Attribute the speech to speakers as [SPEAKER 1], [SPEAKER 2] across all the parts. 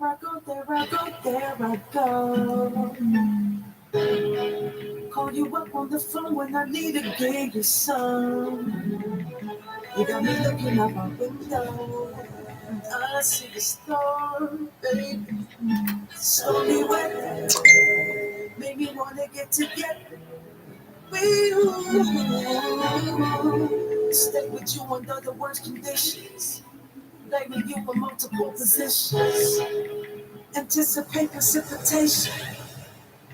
[SPEAKER 1] I go, there I go, there I go. Call you up on the phone when I need to get you some. You got me looking out my window. And I see the storm, baby. Slowly wet, make me wanna get together. Stay with you under the worst conditions. Lay with you in multiple positions. Anticipate precipitation.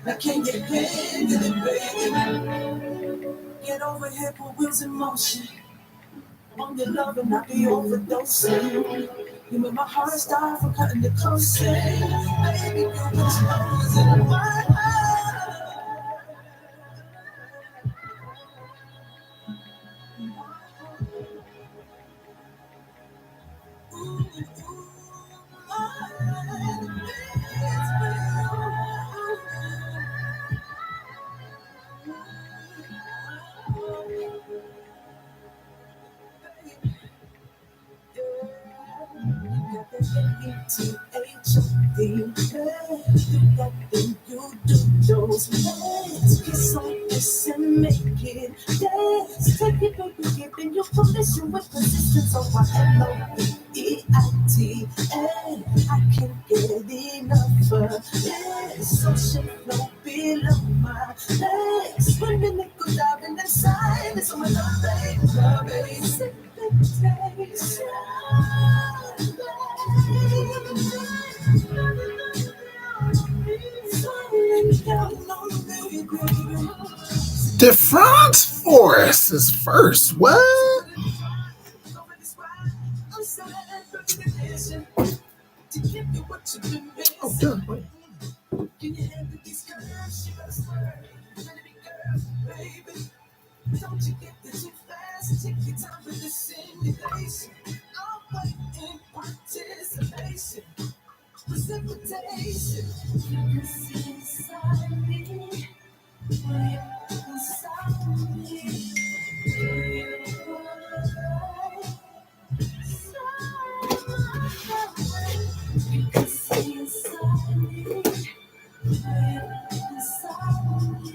[SPEAKER 1] I can't get handed it, baby. Get over here, put wheels in motion. On your love and I be overdosing. You make my heart start from cutting the close. Baby, you put your nose in my heart. H-O-D, do that thing you do, those legs, kiss on this and make it dance. Take it, baby, giving you permission with persistence. So I L-O-V-E-I-T, and I can't get enough of this. Ocean flow below my legs, swimming and go diving inside. It's on my love, baby, sick the taste.
[SPEAKER 2] The Front's Forest is first. What? Oh, done. Wait.
[SPEAKER 1] Don't you get this too fast? Take your time with the simulation. I'll wait in participation. Precipitation. You can see inside me. Inside me. You can see inside me. Inside me.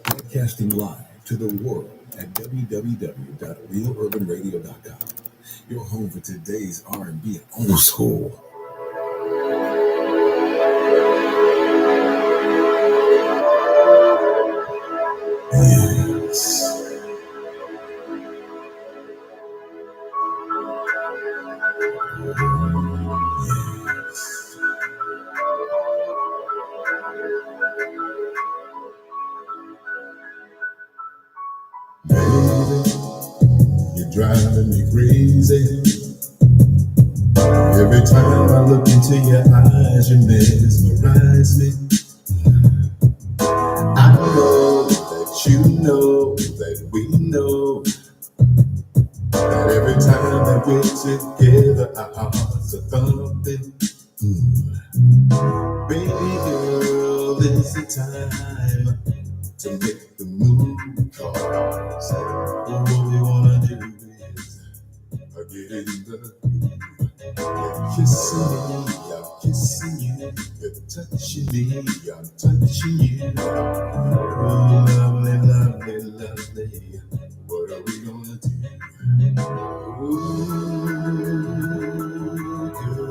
[SPEAKER 3] Broadcasting live to the world at www.realurbanradio.com. Your home for today's R&B and old school. Yes. You're driving me crazy. Every time I look into your eyes, you mesmerize me. I know that you know that we know that every time that we're together, our hearts are thumping. Baby girl, this is the time to make the move. Cause all we wanna do is get in the groove. You're kissing me, I'm kissing you. Every touching me, I'm touching you. Oh, lovely, lovely, lovely. What are we gonna do? Ooh, girl.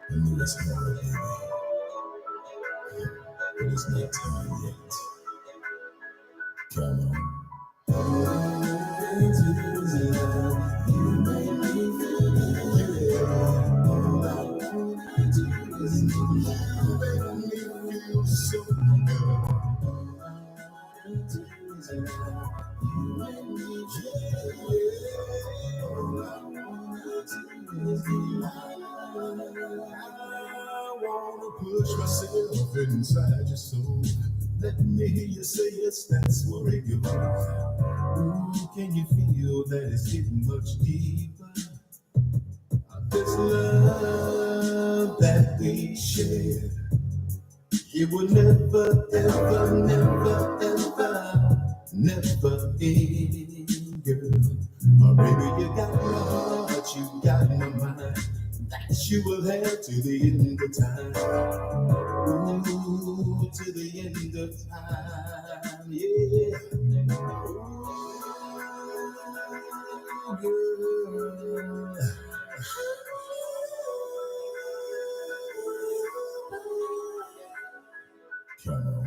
[SPEAKER 3] I know it's hard, baby, but it's not time yet. Come on. I wanna push myself inside your soul. Let me hear you say yes, that's where it goes. Ooh, can you feel that it's getting much deeper? This love that we share, it will never, ever, never, ever, never end, girl. Oh, baby, you got my heart, you got my mind. That you will have to the end of time. Ooh, to the end of time, yeah. Ooh, girl. Come on.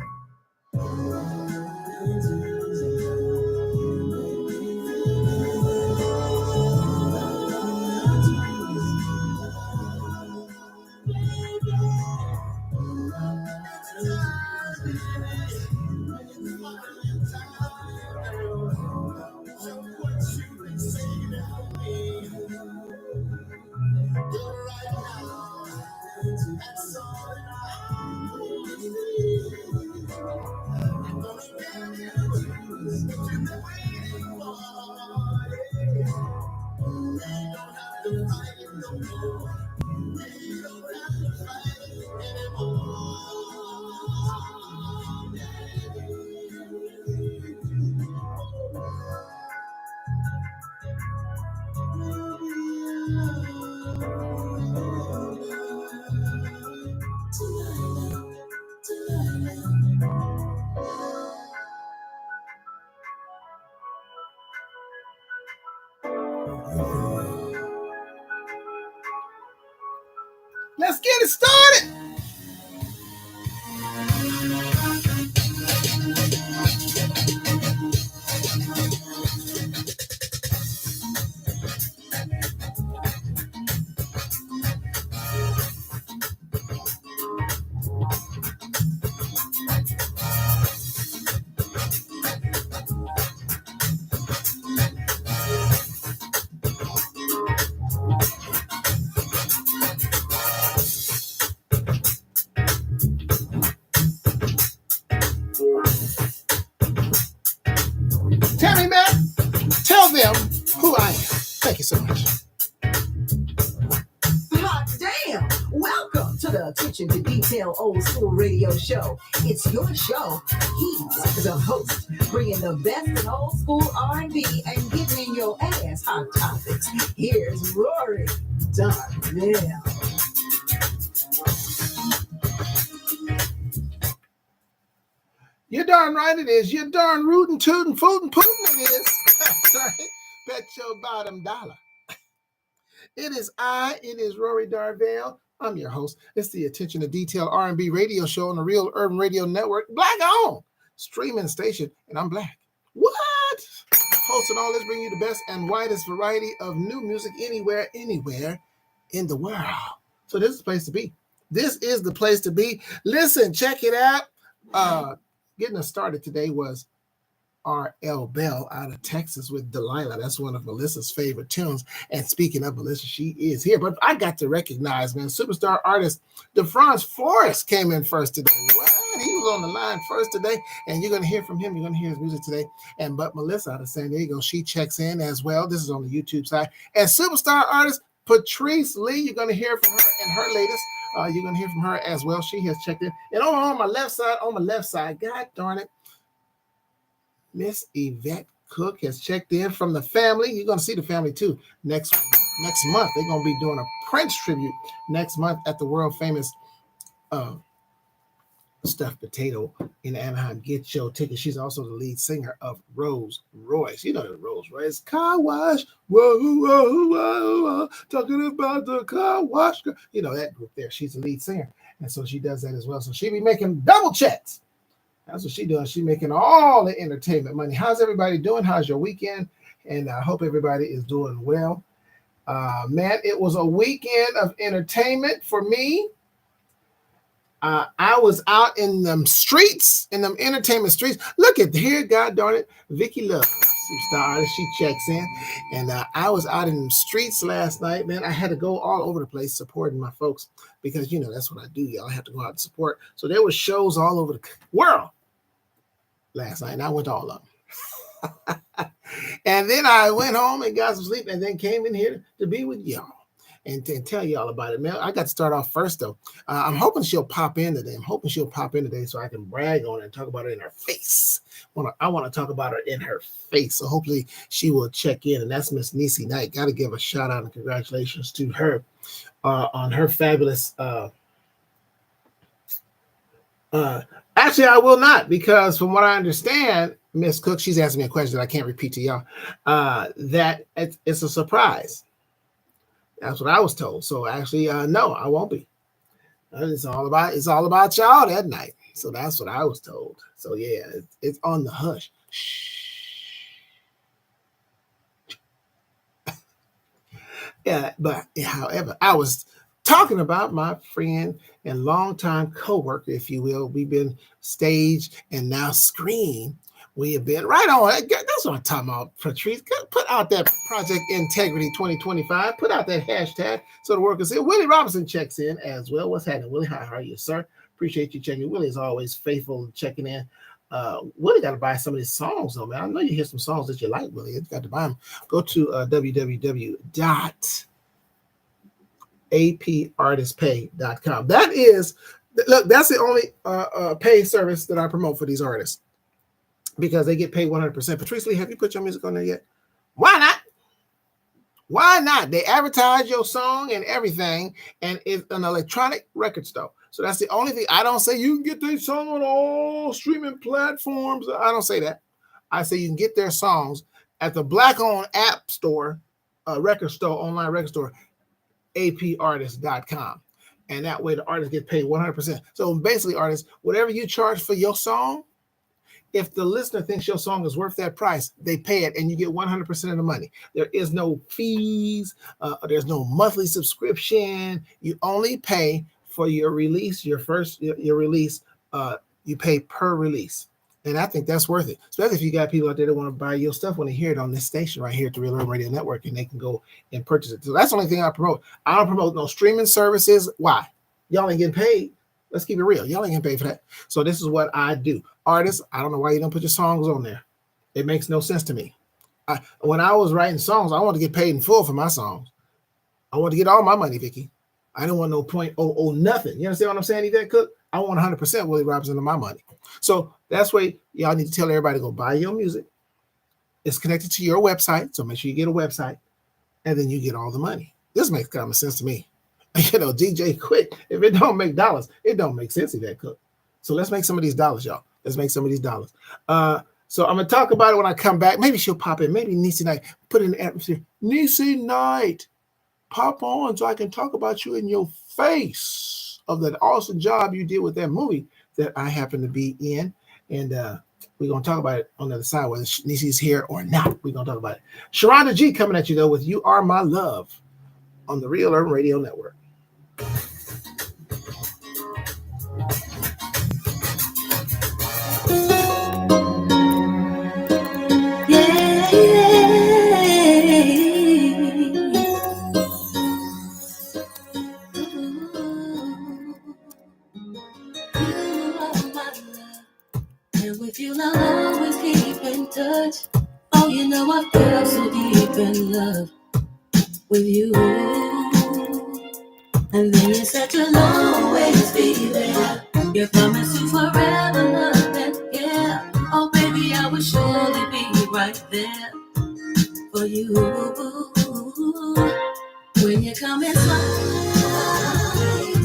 [SPEAKER 2] Let's get it started. Tammy Mac, tell them who I am. Thank you so much.
[SPEAKER 1] Hot damn! Welcome to the Attention to Detail Old School Radio Show. It's your show. He's the host, bringing the best in old school R&B and giving your ass hot topics. Here's Rory Darnell.
[SPEAKER 2] You're darn right it is. You're darn rootin', tootin', footin', pootin' it is. That's right. Bet your bottom dollar. It is Rory Darvell. I'm your host. It's the Attention to Detail R&B radio show on the Real Urban Radio Network. Black on. Streaming station. And I'm black. What? Hosting all this, bring you the best and widest variety of new music anywhere in the world. So this is the place to be. This is the place to be. Listen, check it out. Getting us started today was R.L. Bell out of Texas with Delilah. That's one of Melissa's favorite tunes. And speaking of Melissa, she is here. But I got to recognize, man, superstar artist DeFrance Forrest came in first today. What? He was on the line first today. And you're going to hear from him. You're going to hear his music today. But Melissa out of San Diego, she checks in as well. This is on the YouTube side. And superstar artist Patrice Lee, you're going to hear from her and her latest You're going to hear from her as well. She has checked in. And on my left side, God darn it, Miss Yvette Cook has checked in from the family. You're going to see the family too next month. They're going to be doing a Prince tribute next month at the world famous Stuffed Potato in Anaheim. Get your ticket. She's also the lead singer of Rose Royce. You know the Rose Royce car wash. Whoa, whoa, whoa, whoa. Talking about the car wash. You know that group there. She's the lead singer. And so she does that as well. So she be making double checks. That's what she does. She's making all the entertainment money. How's everybody doing? How's your weekend? And I hope everybody is doing well. Man, it was a weekend of entertainment for me. I was out in them streets, in them entertainment streets. Look at here, God darn it, Vicky Love, superstar artist. She checks in, and I was out in the streets last night. Man, I had to go all over the place supporting my folks because you know that's what I do. Y'all have to go out and support. So there were shows all over the world last night, and I went to all of them. And then I went home and got some sleep, and then came in here to be with y'all. And tell y'all about it, man. I got to start off first, though. I'm hoping she'll pop in today. So I can brag on her and talk about it in her face. I want to talk about her in her face. So hopefully she will check in. And that's Miss Niecy Knight. Got to give a shout out and congratulations to her on her fabulous. Actually, I will not, because from what I understand, Miss Cook, she's asking me a question that I can't repeat to y'all. That it's a surprise. That's what I was told. So actually, no, I won't be. It's all about y'all that night. So that's what I was told. So yeah, it's on the hush. Yeah, but however, I was talking about my friend and longtime co-worker, if you will. We've been stage and now screen. We have been right on. That's what I'm talking about, Patrice. Put out that Project Integrity 2025. Put out that hashtag so the workers see. Willie Robinson checks in as well. What's happening, Willie? How are you, sir? Appreciate you checking. Willie is always faithful checking in. Willie got to buy some of these songs, though, man. I know you hear some songs that you like, Willie. You got to buy them. Go to www.apartistpay.com. That is, look, that's the only pay service that I promote for these artists, because they get paid 100%. Patrice Lee, have you put your music on there yet? Why not? Why not? They advertise your song and everything, and it's an electronic record store. So that's the only thing. I don't say you can get their song on all streaming platforms. I don't say that. I say you can get their songs at the Black-owned app store, record store, online record store, apartist.com. And that way the artist gets paid 100%. So basically, artists, whatever you charge for your song, if the listener thinks your song is worth that price, they pay it, and you get 100% of the money. There is no fees. There's no monthly subscription. You only pay for your release, your release. You pay per release. And I think that's worth it, especially if you got people out there that want to buy your stuff when they hear it on this station right here at the Real Urban Radio Network, and they can go and purchase it. So that's the only thing I promote. I don't promote no streaming services. Why? Y'all ain't getting paid. Let's keep it real. Y'all ain't getting paid for that. So this is what I do. Artists, I don't know why you don't put your songs on there. It makes no sense to me. When I was writing songs, I wanted to get paid in full for my songs. I want to get all my money, Vicky. I didn't want no .00 nothing. You understand what I'm saying, Yvette Cook? I want 100% Willie Robinson of my money. So that's why y'all need to tell everybody to go buy your music. It's connected to your website, so make sure you get a website, and then you get all the money. This makes common sense to me. You know, DJ Quick, if it don't make dollars, it don't make sense, Yvette Cook. So let's make some of these dollars, y'all. Let's make some of these dollars. So I'm going to talk about it when I come back. Maybe she'll pop in. Maybe Niecy Knight. Put in the atmosphere. Niecy Knight, pop on so I can talk about you in your face of that awesome job you did with that movie that I happen to be in. And we're going to talk about it on the other side, whether Niecy's here or not. We're going to talk about it. Sharonda G coming at you, though, with You Are My Love on the Real Urban Radio Network.
[SPEAKER 1] I'll always keep in touch. Oh, you know I feel so deep in love with you. And then you said you'll always be there. You promised to forever love and care. Oh, baby, I will surely be right there for you. When you come inside,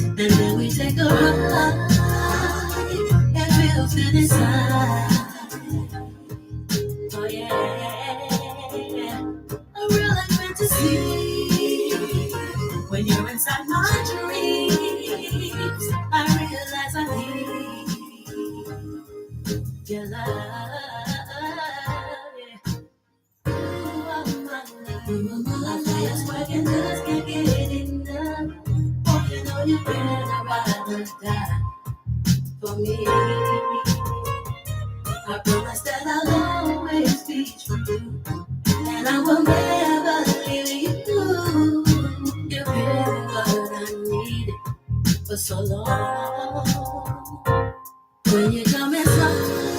[SPEAKER 1] and then we take a ride, it feels good inside. Oh yeah, a real like fantasy. When you're inside my dreams, I realize I need your love. I just working, just can't get enough. Oh, you know you better rather die for me. I promise that I'll always be true, and I will never leave you. You've been what I needed for so long. When you come inside,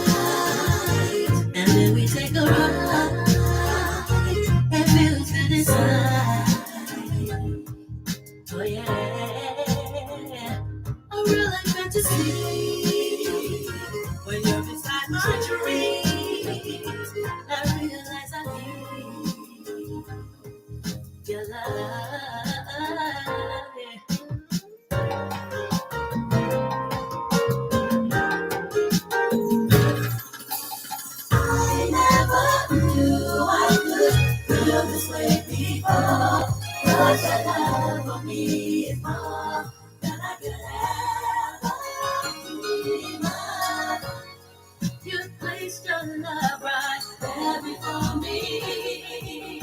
[SPEAKER 1] and then we take a ride, it feels good inside. Oh yeah, a real like fantasy. When you're inside my dreams, I realize I need your love. I never knew I could feel this way before. But your love for me is more than I could ever imagine. You placed your love right there before me.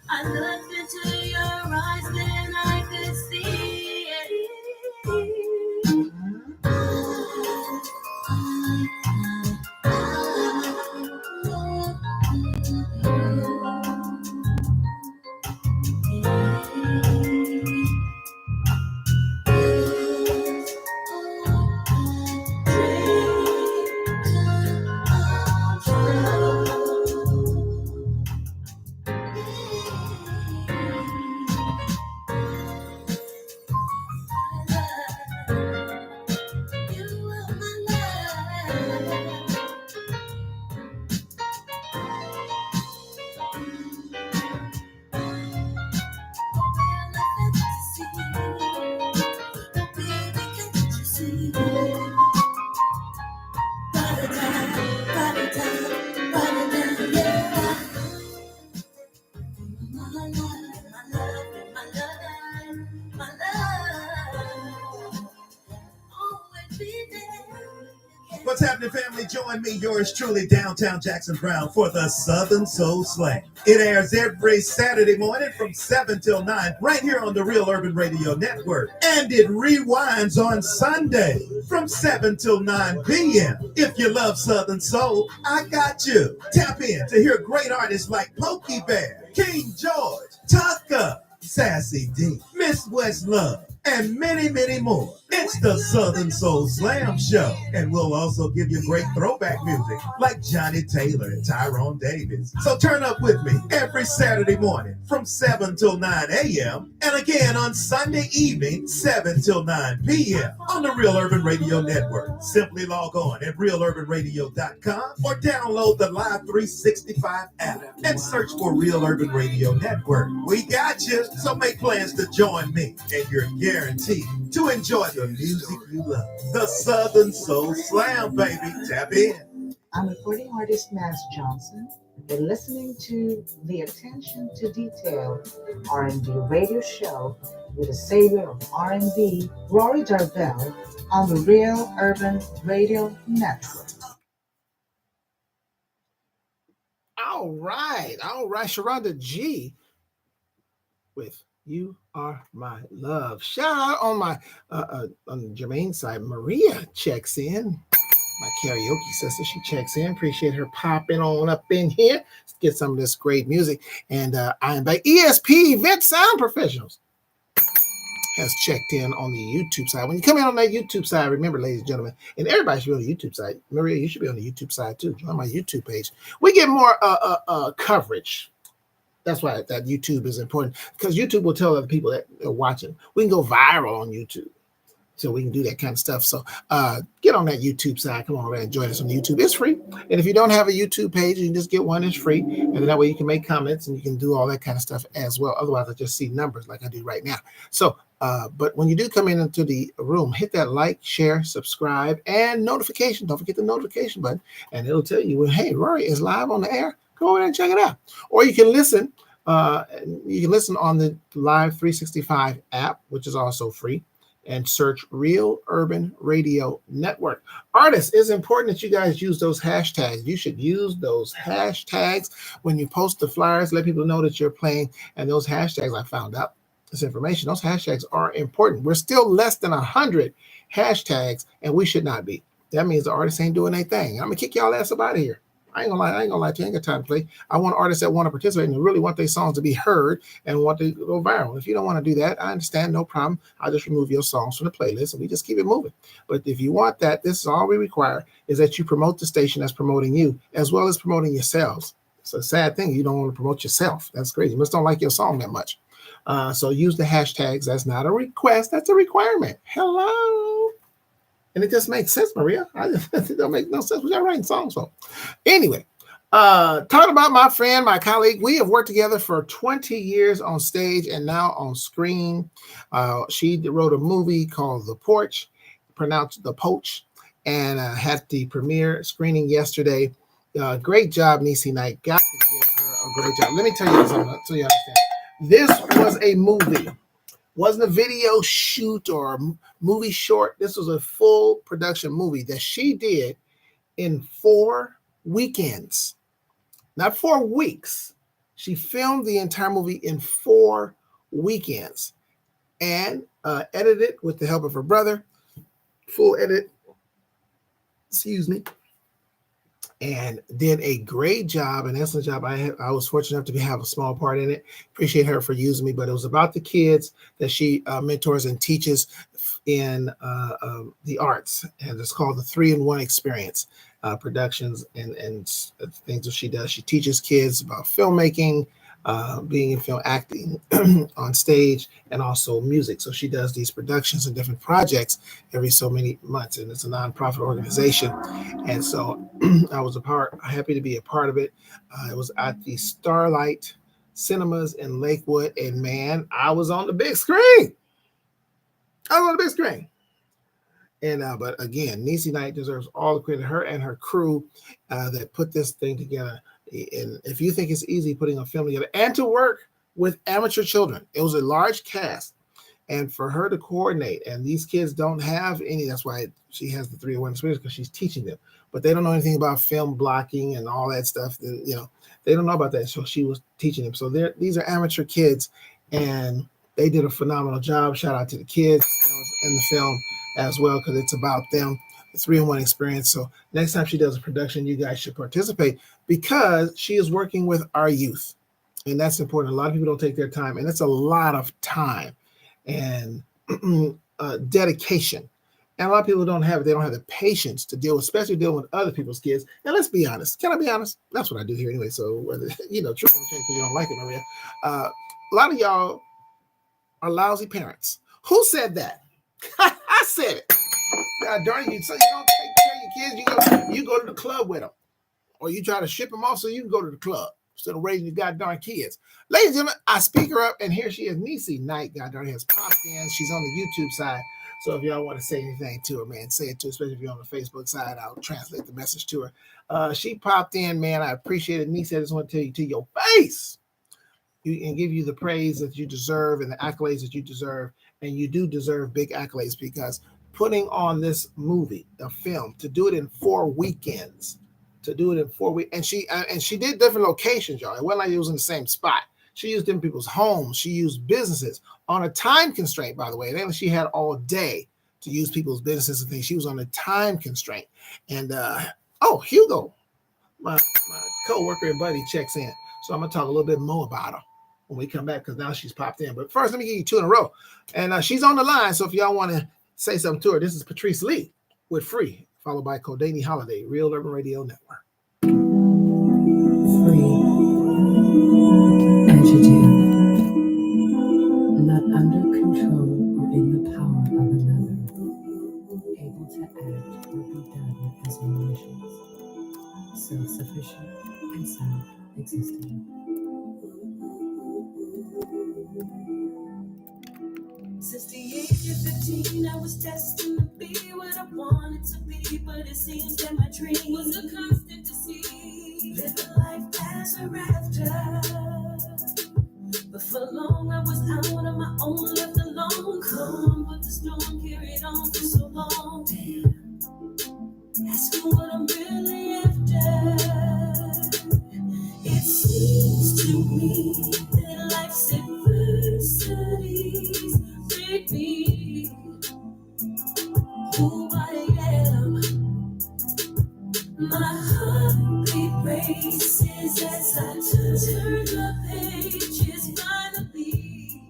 [SPEAKER 1] I looked into your eyes, then I could see it.
[SPEAKER 3] What's happening, family? Join me, yours truly, downtown Jackson Brown, for the Southern Soul Slam. It airs every Saturday morning from 7 till 9, right here on the Real Urban Radio Network. And it rewinds on Sunday from 7 till 9 p.m. If you love Southern Soul, I got you. Tap in to hear great artists like Pokey Bear, King George, Tucker, Sassy D, Miss Westlove, and many, many more. It's the Southern Soul Slam Show. And we'll also give you great throwback music like Johnny Taylor and Tyrone Davis. So turn up with me every Saturday morning from 7 till 9 a.m. and again on Sunday evening, 7 till 9 p.m. on the Real Urban Radio Network. Simply log on at realurbanradio.com or download the Live 365 app and search for Real Urban Radio Network. We got you, so make plans to join me, and you're guaranteed to enjoy the music you love. The Southern Soul Slam, baby. Tap in.
[SPEAKER 4] I'm recording artist Maz Johnson. You're listening to the Attention to Detail R&B radio show with the savior of R&B, Rory Darvell, on the Real Urban Radio Network.
[SPEAKER 2] All right. Sharonda G with You Are My Love. Shout out on my on Jermaine's side. Maria checks in. My karaoke sister, she checks in. Appreciate her popping on up in here. Let's get some of this great music. And I invite ESP Event Sound Professionals has checked in on the YouTube side. When you come in on that YouTube side, remember, ladies and gentlemen, and everybody should be on the YouTube side. Maria, you should be on the YouTube side too. Join my YouTube page. We get more coverage That's why that YouTube is important, because YouTube will tell other people that are watching. We can go viral on YouTube. So we can do that kind of stuff. So get on that YouTube side. Come on over and join us on YouTube. It's free. And if you don't have a YouTube page, you can just get one. It's free. And then that way you can make comments and you can do all that kind of stuff as well. Otherwise, I just see numbers like I do right now. So, but when you do come into the room, hit that like, share, subscribe, and notification. Don't forget the notification button. And it'll tell you, well, hey, Rory is live on the air. Go over there and check it out. Or you can listen. You can listen on the Live 365 app, which is also free, and search Real Urban Radio Network. Artists, it's important that you guys use those hashtags. You should use those hashtags when you post the flyers. Let people know that you're playing. And those hashtags, I found out this information, those hashtags are important. We're still less than 100 hashtags, and we should not be. That means the artists ain't doing anything. I'm going to kick y'all ass up out of here. I ain't gonna lie to you. I ain't got time to play. I want artists that want to participate and really want their songs to be heard and want to go viral. If you don't want to do that, I understand, no problem. I'll just remove your songs from the playlist and we just keep it moving. But if you want that, this is all we require, is that you promote the station that's promoting you, as well as promoting yourselves. It's a sad thing. You don't want to promote yourself. That's crazy. You must don't like your song that much. So use the hashtags. That's not a request. That's a requirement. Hello. And it just makes sense, Maria. It don't make no sense. We got writing songs for. Anyway, talking about my friend, my colleague. We have worked together for 20 years on stage and now on screen. She wrote a movie called The Porch, pronounced The Poach, and had the premiere screening yesterday. Great job, Niecy Knight. Got to give her a great job. Let me tell you something so you understand. This was a movie. Wasn't a video shoot or movie short. This was a full production movie that she did in 4 weekends, not 4 weeks. She filmed the entire movie in 4 weekends and edited with the help of her brother, full edit, and did a great job, an excellent job. I was fortunate enough to have a small part in it. Appreciate her for using me, but it was about the kids that she mentors and teaches in the arts, and it's called the 3-in-1 Experience productions and things that she does. She teaches kids about filmmaking, being in film, acting on stage, and also music. So she does these productions and different projects every so many months, and it's a nonprofit organization. And so I was happy to be a part of it. It was at the Starlight Cinemas in Lakewood, and man, I was on the big screen. And but again, Niecy Knight deserves all the credit. Her and her crew that put this thing together. And if you think it's easy putting a film together and to work with amateur children, it was a large cast, and for her to coordinate, and these kids don't have any, that's why she has the 3-in-1 Experience, because she's teaching them, but they don't know anything about film blocking and all that stuff. You know, they don't know about that. So she was teaching them. So these are amateur kids, and they did a phenomenal job. Shout out to the kids that was in the film as well, because it's about them. 3-in-1 Experience. So next time she does a production, you guys should participate, because she is working with our youth, and that's important. A lot of people don't take their time, and it's a lot of time and dedication, and a lot of people don't have it. They don't have the patience to deal with, especially dealing with other people's kids. And let's be honest. Can I be honest? That's what I do here anyway. So whether truth don't change because you don't like it, Maria. A lot of y'all are lousy parents. Who said that? I said it. God darn you! So you don't take care of your kids. You go to the club with them, or you try to ship them off so you can go to the club instead of raising your goddamn kids. Ladies and gentlemen, I speak her up, and here she is, Niecy Knight. Goddamn, has popped in. She's on the YouTube side, so if y'all want to say anything to her, man, say it to her. Especially if you're on the Facebook side, I'll translate the message to her. She popped in, man. I appreciate it, Niecy. I just want to tell you to your face, and give you the praise that you deserve and the accolades that you deserve, and you do deserve big accolades, because putting on this movie, a film, to do it in 4 weekends, and she did different locations, y'all. It wasn't like it was in the same spot. She used different people's homes. She used businesses on a time constraint, by the way. Then she had all day to use people's businesses and things. She was on a time constraint. And Hugo, my co-worker and buddy, checks in. So I'm gonna talk a little bit more about her when we come back, because now she's popped in. But first, let me give you 2 in a row. And she's on the line. So if y'all want to say something to her, this is Patrice Lee with Free, followed by Kodani Holiday, Real Urban Radio Network.
[SPEAKER 4] Free. And fugitive, not under control or in the power of another, able to act or be done as one wishes, self-sufficient and self-existing.
[SPEAKER 1] Since the age of 15, I was destined to be what I wanted to be, but it seems that my dream was a constant deceit. Living life as a rafter, but for long I was out on my own, left alone. Calm, but the storm carried on for so long. Asking what I'm really after. It seems to me that life's adversities make me who I am. My heartbeat races as I turn the pages. Finally,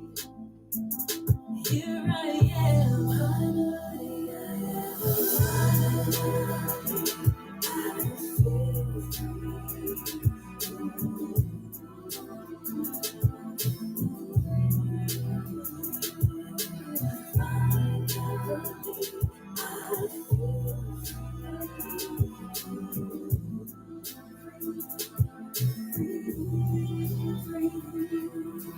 [SPEAKER 1] here I am. Finally, I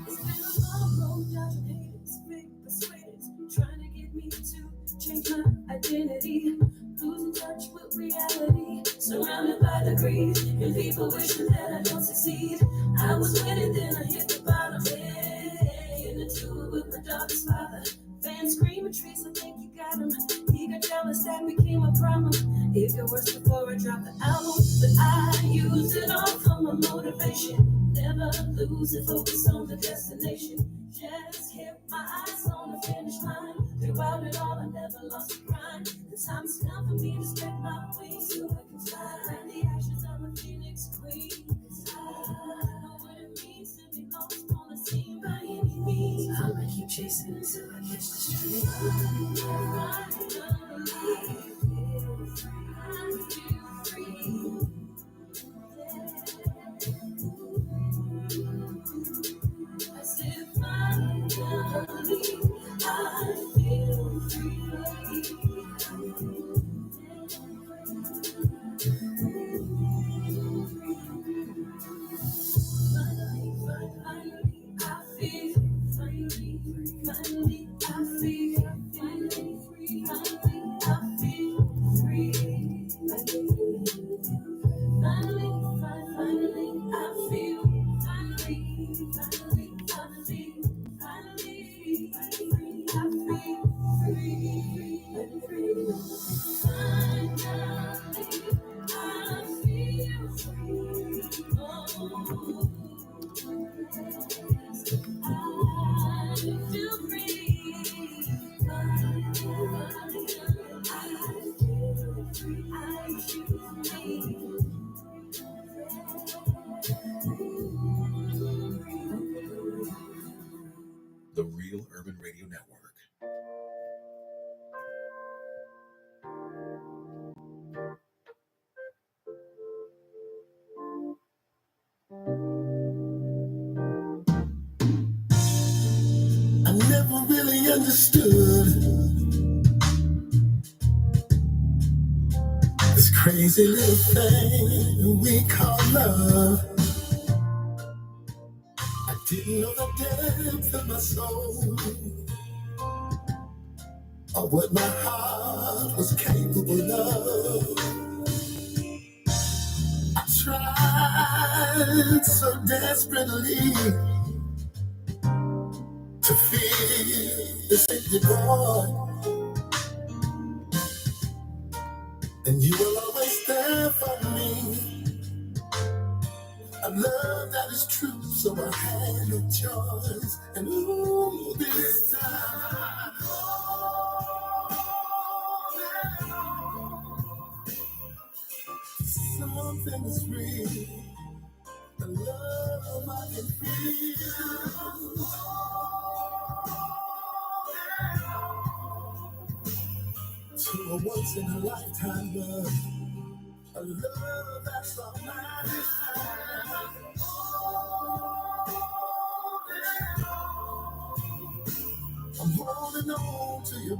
[SPEAKER 1] It's been a long road, dodging haters, fake persuaders, trying to get me to change my identity, losing touch with reality, surrounded by the greed, and people wishing that I don't succeed. I was winning, then I hit the bottom, getting into it with my daughter's father. Fans screaming, trees, I think you got him. He got jealous, that became a problem. It got worse before I dropped the album, but I used it all for my motivation. Never lose and focus on the destination. Just kept my eyes on the finish line. Throughout it all, I never lost the grind. The time's come for me to spread my wings so I can fly like the ashes of a phoenix queen. 'Cause I know what it means to be lost on the scene by any means. I'ma keep chasing until I catch the stream. I feel free. I said finally, I feel free.
[SPEAKER 3] The Real Urban Radio Network. I never really understood this crazy little thing we call love. I didn't know the depth of my soul, or what my heart was capable of. I tried so desperately to feel this empty void, and you were always there for me. A love that is true, so I had no choice. And ooh, this time, something is real. The love I can feel. To a once in a lifetime love, a love that's all mine.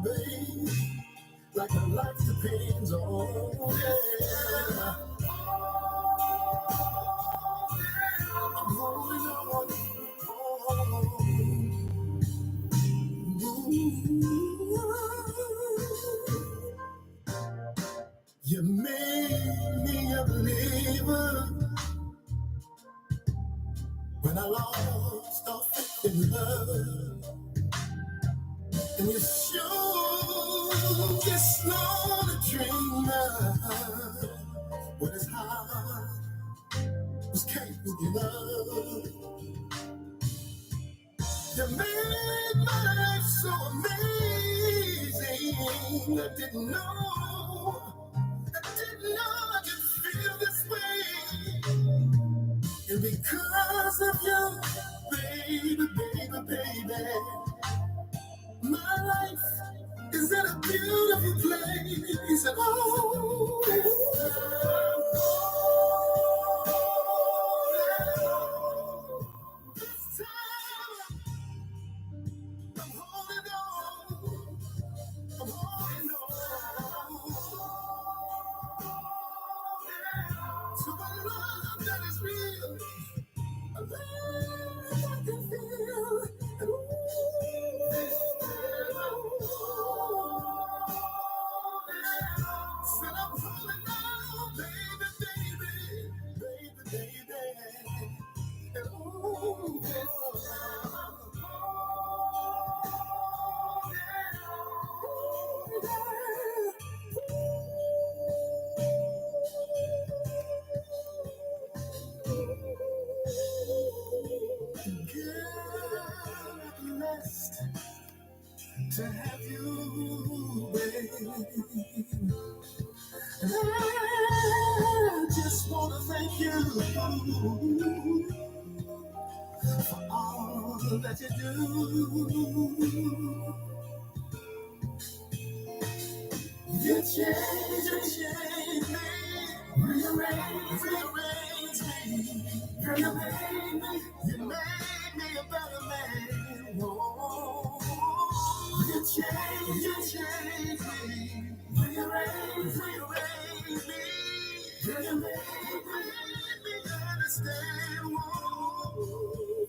[SPEAKER 3] baby, like my life depends on it. I'm holding on. You made me a believer when I lost all faith in love. And you sure just know the dream what is high was capable of. You made my life so amazing. I didn't know I could feel this way. And because of you, baby, my life is in a beautiful place. And this time I'm holding on. I'm holding on to a love that is real. A love I can feel. And said I'm holding on, baby. And blessed to have you, baby. And I just want to thank you for all that you do. You change me, rearrange me. Girl, you made me a better man. Oh, you change me, rearrange me. Girl, you made me understand. Oh,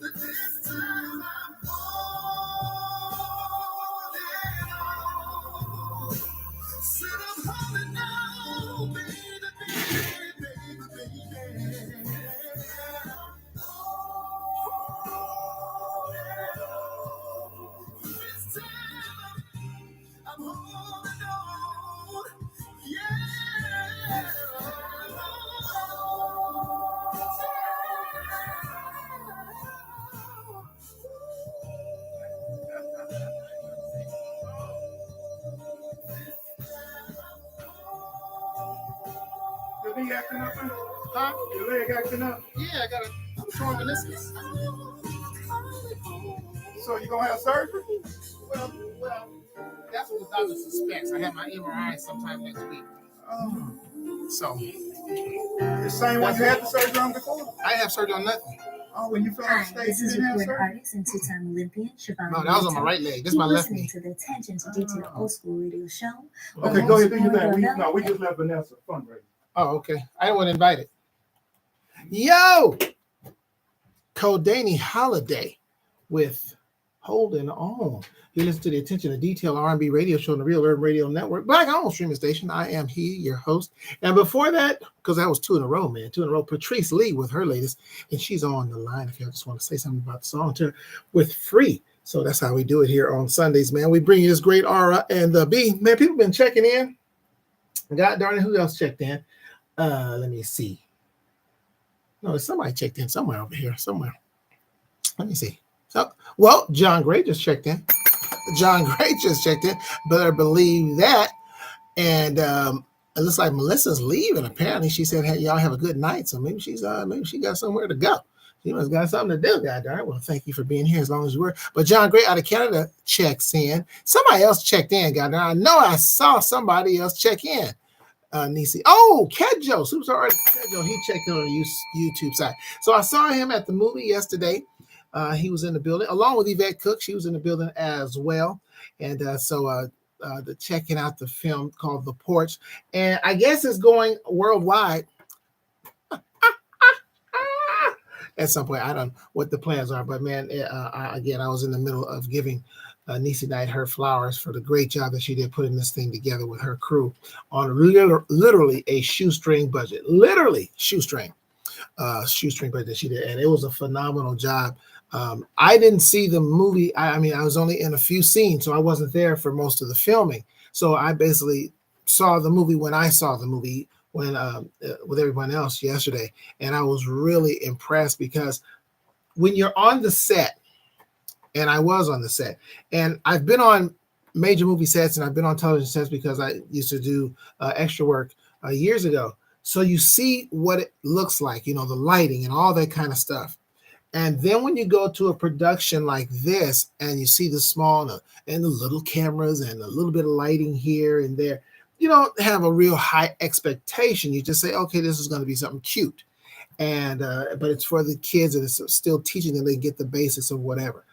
[SPEAKER 3] that this time I'm holding on. Said I'm holding on, baby. This time I'm holding on, yeah. Your leg acting up, man? Huh? Your leg acting up?
[SPEAKER 2] Yeah, I got a torn meniscus.
[SPEAKER 3] So you gonna have surgery?
[SPEAKER 2] Well, that's what the doctor suspects. I have my MRI sometime next week.
[SPEAKER 3] Oh.
[SPEAKER 2] So
[SPEAKER 3] The same one you had the surgery on before?
[SPEAKER 2] I have surgery on nothing.
[SPEAKER 3] Oh, when you fell
[SPEAKER 5] Hi,
[SPEAKER 3] off stage,
[SPEAKER 5] this
[SPEAKER 3] you
[SPEAKER 5] is
[SPEAKER 3] didn't have
[SPEAKER 5] recorded
[SPEAKER 3] surgery?
[SPEAKER 5] artist and two-time Olympian Siobhan.
[SPEAKER 2] No, that was on my right leg. This is my
[SPEAKER 5] Keep
[SPEAKER 2] left
[SPEAKER 5] listening
[SPEAKER 2] knee.
[SPEAKER 5] to the Attention to Detail Old School Radio Show.
[SPEAKER 3] Okay, go ahead, do your thing. We just left Vanessa fundraising.
[SPEAKER 2] Oh, okay. I didn't want to invite it. Yo! Kodani Holiday with Holding On. You listen to the Attention to Detail R&B radio show on the Real Urban Radio Network, Black Owned streaming station. I am your host. And before that, because that was two in a row, Patrice Lee with her latest, and she's on the line if you just want to say something about the song to her, with Free. So that's how we do it here on Sundays, man. We bring you this great aura and the B. Man, people been checking in. God darn it, who else checked in? Let me see. No, somebody checked in somewhere over here, somewhere. Let me see. So, well, John Gray just checked in. Better believe that. And it looks like Melissa's leaving. Apparently, she said, "Hey, y'all have a good night." So maybe she got somewhere to go. She must got something to do. God darn it. Well, thank you for being here as long as you were. But John Gray out of Canada checks in. Somebody else checked in. God darn, I know I saw somebody else check in. Nisi. Oh, Kedjo, Superstar Artist Kedjo. He checked in on the YouTube side. So I saw him at the movie yesterday. He was in the building along with Yvette Cook. She was in the building as well. And so the checking out the film called The Porch, and I guess it's going worldwide at some point. I don't know what the plans are, but man, I was in the middle of giving Niecy Knight her flowers for the great job that she did putting this thing together with her crew on literally a shoestring budget, shoestring budget she did, and it was a phenomenal job. I didn't see the movie. I mean, I was only in a few scenes, so I wasn't there for most of the filming. So I basically saw the movie when I saw the movie when with everyone else yesterday, and I was really impressed because when you're on the set, and I was on the set, and I've been on major movie sets and I've been on television sets because I used to do extra work years ago. So you see what it looks like, the lighting and all that kind of stuff. And then when you go to a production like this and you see the small and the little cameras and a little bit of lighting here and there, you don't have a real high expectation. You just say, okay, this is going to be something cute. And but it's for the kids and it's still teaching them to get the basics of whatever.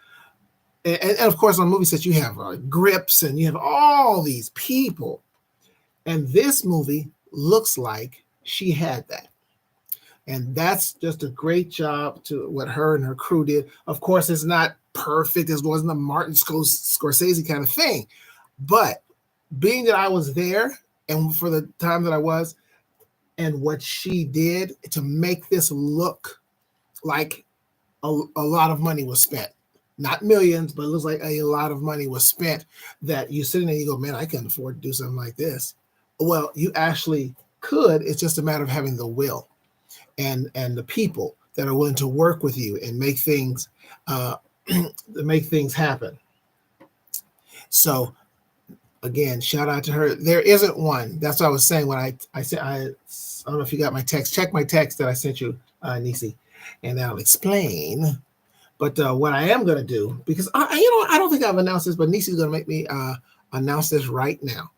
[SPEAKER 2] And of course, on movie sets, you have grips and you have all these people. And this movie looks like she had that. And that's just a great job to what her and her crew did. Of course, it's not perfect. It wasn't a Martin Scorsese kind of thing. But being that I was there and for the time that I was, and what she did to make this look like a lot of money was spent. Not millions, but it looks like a lot of money was spent that you sitting there, you go, man, I can't afford to do something like this. Well, you actually could. It's just a matter of having the will and the people that are willing to work with you and make things happen. So again, shout out to her. There isn't one. That's what I was saying when I said, I don't know if you got my text. Check my text that I sent you, Niecy, and I'll explain. But what I am going to do, because I don't think I've announced this, but Niecy's going to make me announce this right now.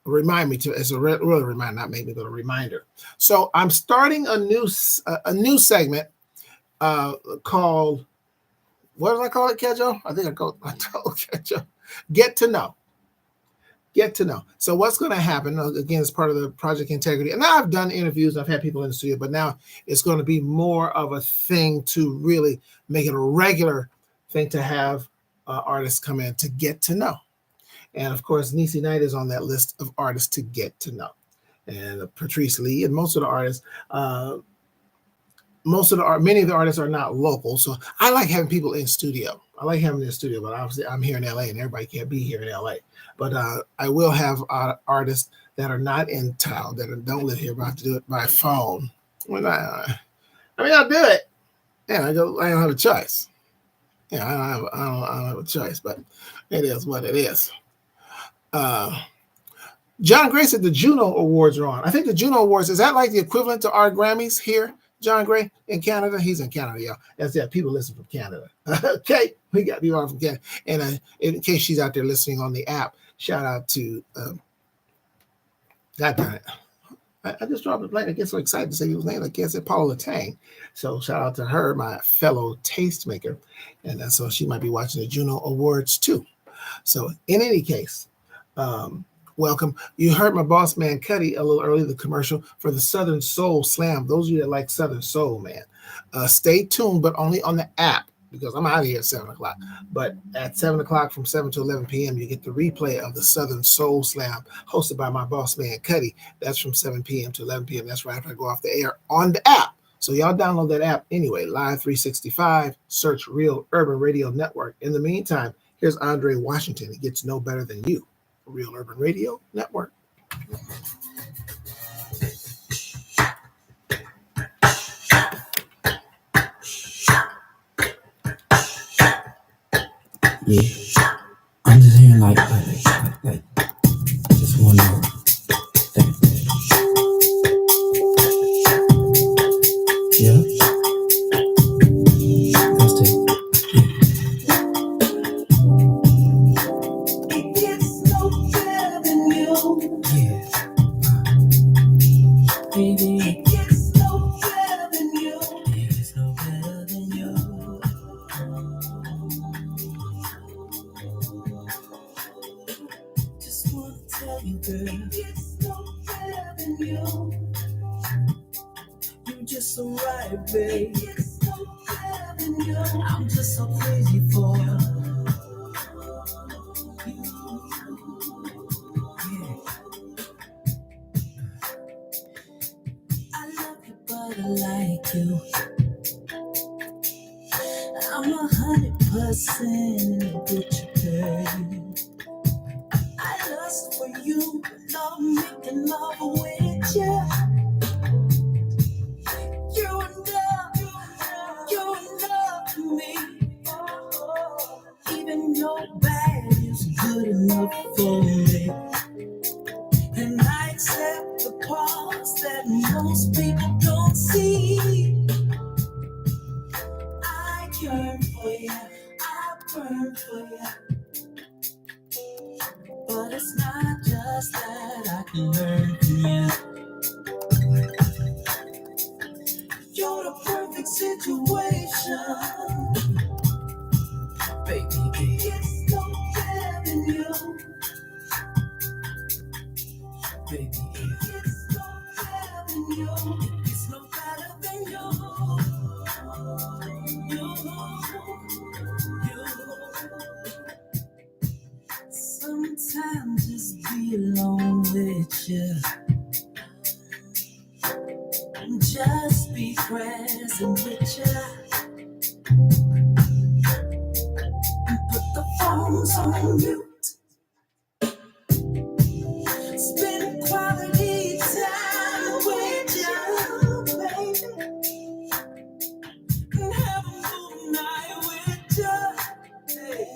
[SPEAKER 2] Remind me to, it's a really reminder, not make me, but a reminder. So I'm starting a new segment called, what did I call it, Kedjo? I think I told Kedjo, Get to Know. Get to know. So what's going to happen, again, as part of the Project Integrity, and now I've done interviews, I've had people in the studio, but now it's going to be more of a thing to really make it a regular thing to have artists come in to get to know. And of course, Niecy Knight is on that list of artists to get to know. And Patrice Lee and most of the artists, many of the artists are not local. So I like having people in studio. I like having them in the studio, but obviously I'm here in LA and everybody can't be here in LA. But I will have artists that are not in town, that don't live here, but I have to do it by phone. I'll do it. Yeah, I don't have a choice. Yeah, I don't have a choice, but it is what it is. John Gray said the Juno Awards are on. I think the Juno Awards, is that like the equivalent to our Grammys here? John Gray in Canada? He's in Canada, y'all. That's it. People listen from Canada. Okay, we got people from Canada. And in case she's out there listening on the app, shout out to, God damn it. I just dropped a blank. I get so excited to say people's name. I can't say Paula Tang. So shout out to her, my fellow tastemaker. And so she might be watching the Juno Awards too. So in any case, welcome. You heard my boss man Cuddy a little earlier, the commercial for the Southern Soul Slam. Those of you that like Southern Soul, man, stay tuned, but only on the app, because I'm out of here at 7 o'clock. But at 7 o'clock from 7 to 11 p.m., you get the replay of the Southern Soul Slam hosted by my boss man Cuddy. That's from 7 p.m. to 11 p.m. That's right after I go off the air on the app. So y'all download that app anyway, Live 365, search Real Urban Radio Network. In the meantime, here's Andre Washington. It gets no better than you. Real Urban Radio Network.
[SPEAKER 6] Yeah, I'm just hearing like just one note. Yeah, that's it.
[SPEAKER 1] It gets no better than you.
[SPEAKER 6] Yeah, baby.
[SPEAKER 1] It gets no better than you.
[SPEAKER 6] It's no better than you. just so right, babe. I'm just so crazy for you. Yeah. I love you, but I like you. I'm 100% in with you, girl. I lust for you, love making love with you. You're enough to me. Even your bad is good enough for me. And I accept the parts that most people don't see. I yearn for you, I burn for you. But it's not just that I can learn from you. You're the perfect situation, baby. It's no better than you, baby. It's no better than you. It's no better than you. Sometimes just be alone with you. Just be present with you. Put the phones on mute. Spend quality time with you, baby. And have a moon night with you. Hey.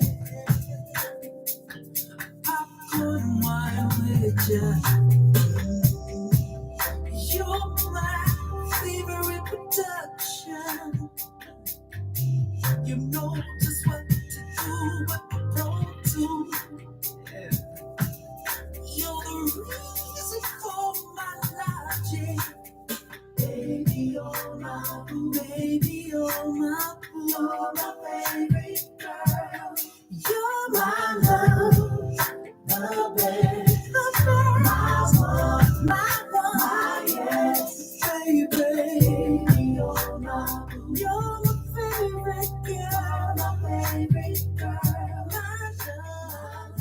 [SPEAKER 6] Popcorn wine with you. You're my favorite production. You know just what to do, what to go to. Yeah. You're the reason for my logic. Baby, you're my boo. Baby, you're my boo. You're my favorite girl. You're my love, the best, my one, my yes, baby. You're my boo. You're my favorite girl, my favorite girl. My love,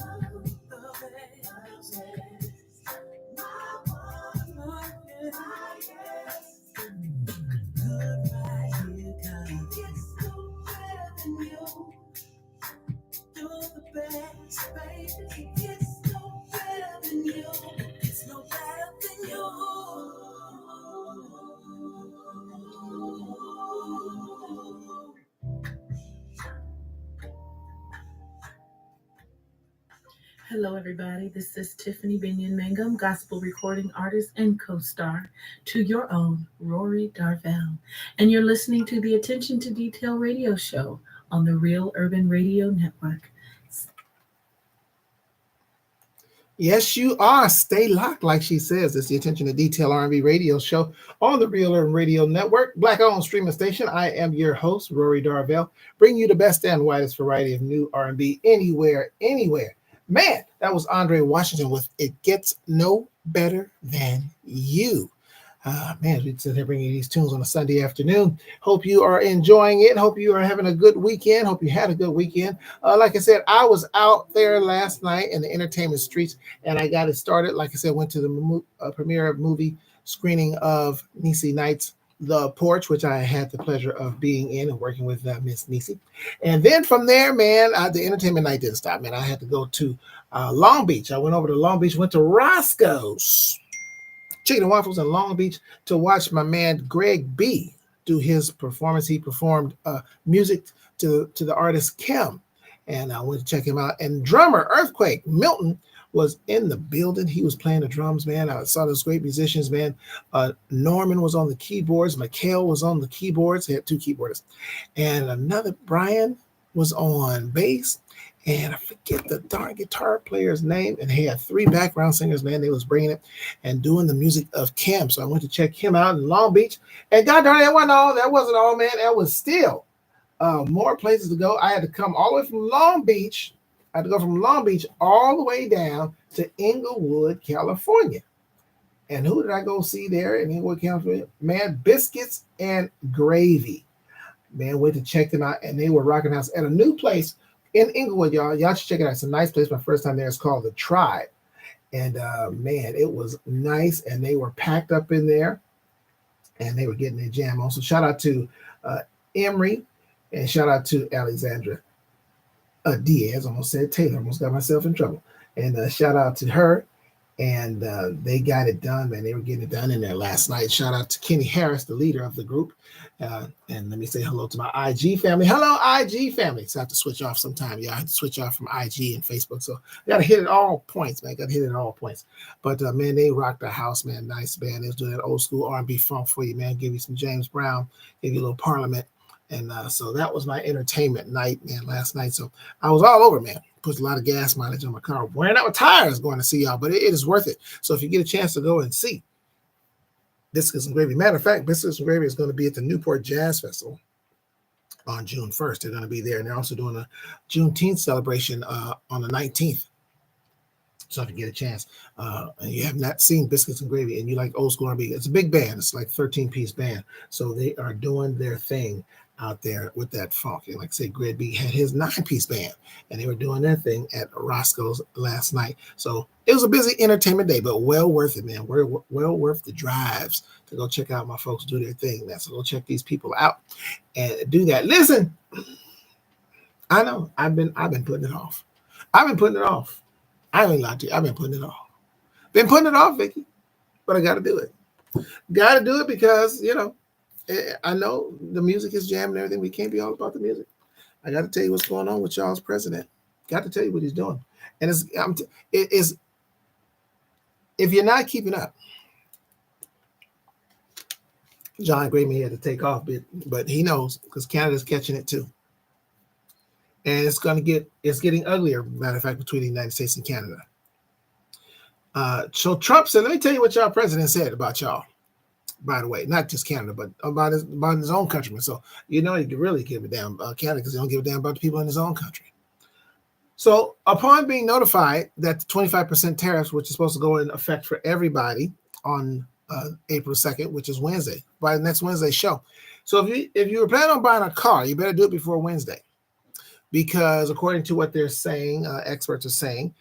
[SPEAKER 6] the best, my one, my yes. Good right here, girl. It's no better than you. You're the best, baby. It's no better than you. It's no better than you. Hello, everybody. This is Tiffany Binion Mangum, gospel recording artist and co-star to your own Rory Darvell. And you're listening to the Attention to Detail radio show on the Real Urban Radio Network.
[SPEAKER 2] Yes, you are. Stay locked, like she says. It's the Attention to Detail R&B radio show on the Real Urban Radio Network, Black-owned streaming station. I am your host, Rory Darvell, bringing you the best and widest variety of new R&B anywhere. Man, that was Andre Washington with It Gets No Better Than You. Man, we sit here bringing you these tunes on a Sunday afternoon. Hope you are enjoying it. Hope you are having a good weekend. Hope you had a good weekend. Like I said, I was out there last night in the entertainment streets, and I got it started. Like I said, went to the premiere of movie screening of Niecy Knight's The Porch, which I had the pleasure of being in and working with Miss Niecy. And then from there, man, the entertainment night didn't stop, man. I had to go to Long Beach. I went over to Long Beach, went to Roscoe's Chicken and Waffles in Long Beach to watch my man Greg B do his performance. He performed music to the artist Kim, and I went to check him out. And drummer Earthquake Milton was in the building. He was playing the drums, man. I saw those great musicians, man. Norman was on the keyboards. Mikhail was on the keyboards. They had two keyboardists. And another Brian was on bass. And I forget the darn guitar player's name. And he had three background singers, man. They was bringing it and doing the music of Kim. So I went to check him out in Long Beach. And God darn it, that wasn't all, man. That was still more places to go. I had to come all the way from Long Beach. I had to go from Long Beach all the way down to Inglewood, California. And who did I go see there in Inglewood County? Man, Biscuits and Gravy. Man, went to check them out, and they were rocking house at a new place in Inglewood, y'all. Y'all should check it out. It's a nice place. My first time there. It's called The Tribe. And man, it was nice, and they were packed up in there, and they were getting their jam on. So shout out to Emery, and shout out to Alexandra Diaz. Almost said Taylor. Almost got myself in trouble. And shout out to her. And they got it done, man. They were getting it done in there last night. Shout out to Kenny Harris, the leader of the group. And let me say hello to my IG family. Hello, IG family. So I have to switch off sometime. Yeah, I have to switch off from IG and Facebook. So I got to hit it all points, man. Got to hit it at all points. But, man, they rocked the house, man. Nice band. They was doing that old school R&B funk for you, man. Give you some James Brown. Give you a little Parliament. And so that was my entertainment night, man, last night. So I was all over, man. Put a lot of gas mileage on my car. Wearing out my tires going to see y'all, but it is worth it. So if you get a chance to go and see Biscuits and Gravy. Matter of fact, Biscuits and Gravy is going to be at the Newport Jazz Festival on June 1st. They're going to be there. And they're also doing a Juneteenth celebration on the 19th. So if you get a chance, and you have not seen Biscuits and Gravy and you like old school R&B, it's a big band. It's like 13-piece band. So they are doing their thing out there with that funk. And like I said, Greg B had his 9-piece band, and they were doing their thing at Roscoe's last night. So it was a busy entertainment day, but well worth it, man. Well worth the drives to go check out my folks do their thing, man. So go check these people out and do that. Listen, I know I've been putting it off. I ain't lying to you. I've been putting it off. Been putting it off, Vicky, but I got to do it. Got to do it because, you know, I know the music is jammed and everything. We can't be all about the music. I got to tell you what's going on with y'all's president. Got to tell you what he's doing. And it's if you're not keeping up, John Grayman had to take off, but he knows because Canada's catching it too. And it's getting uglier, matter of fact, between the United States and Canada. So Trump said, let me tell you what y'all president said about y'all. By the way, not just Canada, but about his own countrymen. So you know he can really give a damn about Canada because he don't give a damn about the people in his own country. So upon being notified that the 25% tariffs, which is supposed to go in effect for everybody on April 2nd, which is Wednesday, by the next Wednesday show. So if you were planning on buying a car, you better do it before Wednesday. Because according to what they're saying, experts are saying,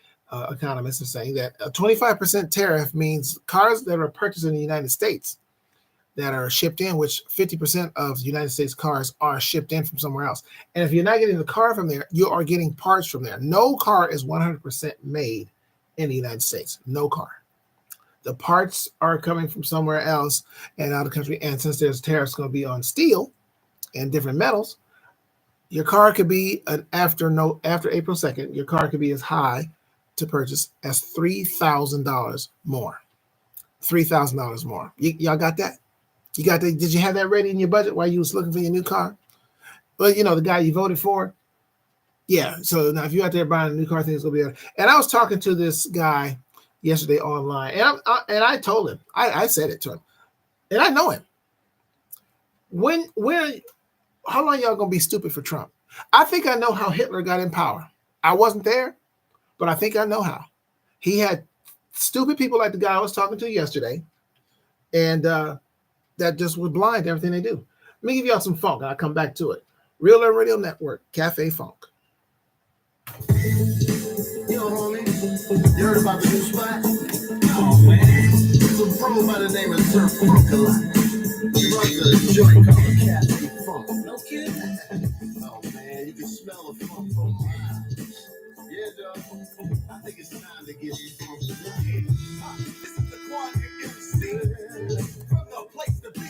[SPEAKER 2] economists are saying that a 25% tariff means cars that are purchased in the United States that are shipped in, which 50% of United States cars are shipped in from somewhere else. And if you're not getting the car from there, you are getting parts from there. No car is 100% made in the United States. No car. The parts are coming from somewhere else and out of the country. And since there's tariffs going to be on steel and different metals, your car could be after April 2nd, your car could be as high to purchase as $3,000 more. $3,000 more. Y'all got that? You got that? Did you have that ready in your budget while you was looking for your new car? Well, you know, the guy you voted for. Yeah. So now if you're out there buying a new car, things will be better. And I was talking to this guy yesterday online, and I told him, I said it to him, and I know him. How long y'all gonna be stupid for Trump? I think I know how Hitler got in power. I wasn't there, but I think I know how. He had stupid people like the guy I was talking to yesterday, and that just was blind to everything they do. Let me give y'all some funk, and I'll come back to it. Real Urban Radio Network, Cafe Funk.
[SPEAKER 3] Yo, homie, you heard about the new spot? Oh, man. It's a bro by the name of Sir Funk-a-Lot. He runs a joint called Cafe Funk. No kidding? Oh, man, you can smell the funk from miles. Yeah, dog. I think it's time to get these funky. This is the Quandary MC. From the place to be.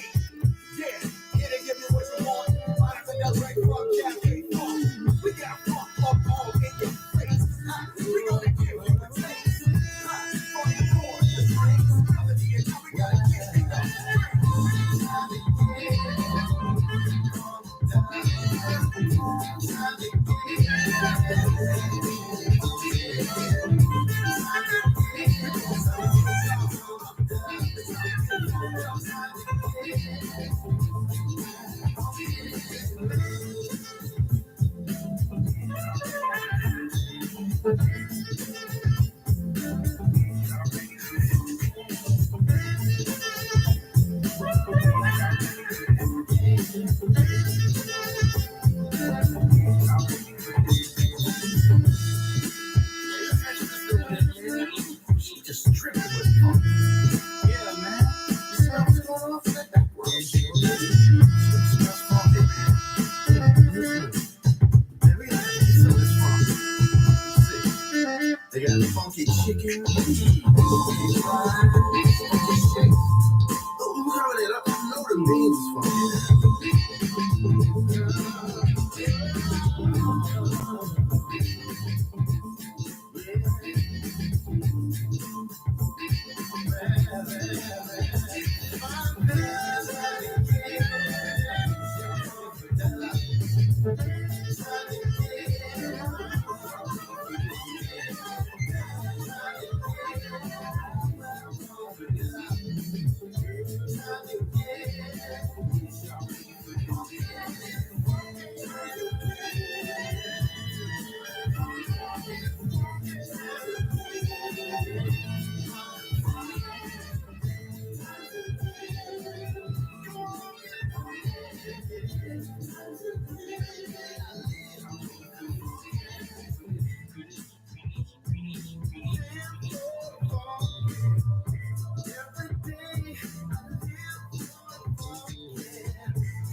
[SPEAKER 3] Yeah, here they give you what you want. I think that's right from Cafe Funk. We got funk up all in your face. We gonna give you a taste. For the chords, the strings, melody, and now we gotta get it up. Oh, cover it up. You know the beans is funky.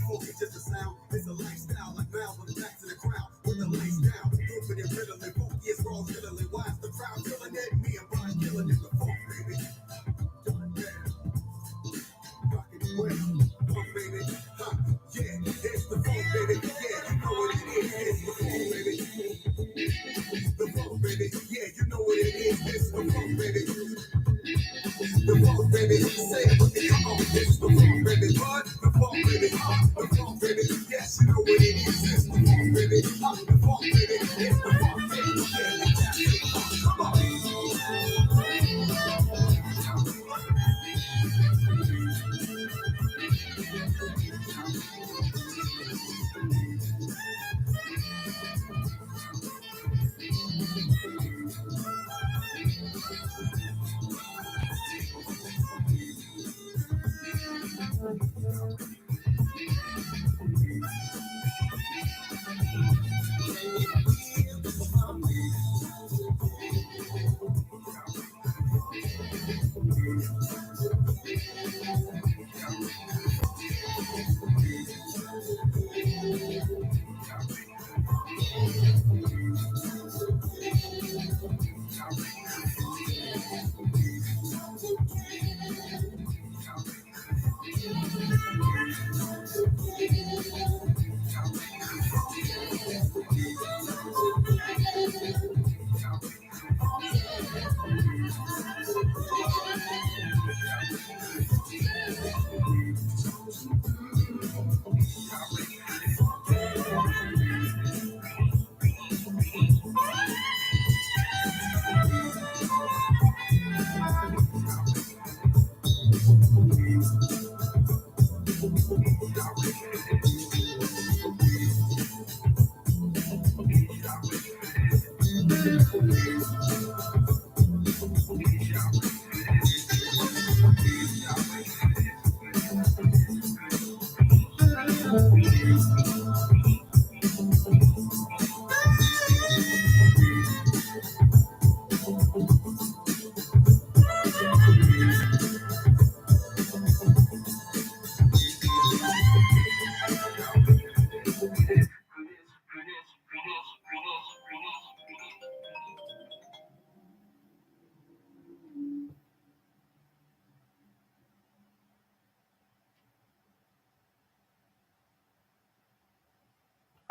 [SPEAKER 3] Focus just a sound. It's a lifestyle like Val with the back to the crowd. With the lights down, open and riddling. Focus, raw, fiddling. Watch the crowd killing it. Me and Brian killing it. The funk, baby. Done down. Rockin' it well. Funk, baby. Huh. Yeah, it's the funk, baby. Yeah, you know what it is. It's the funk, baby. The funk, baby. Yeah, you know what it is. It's the funk, baby. The funk, baby. Say it with me. Come on. It's the funk, baby. What? The funk, baby. The funk, baby. Yes, you know what it is. It's the funk, baby. The funk, baby. It's the funk, baby. Yeah, come on.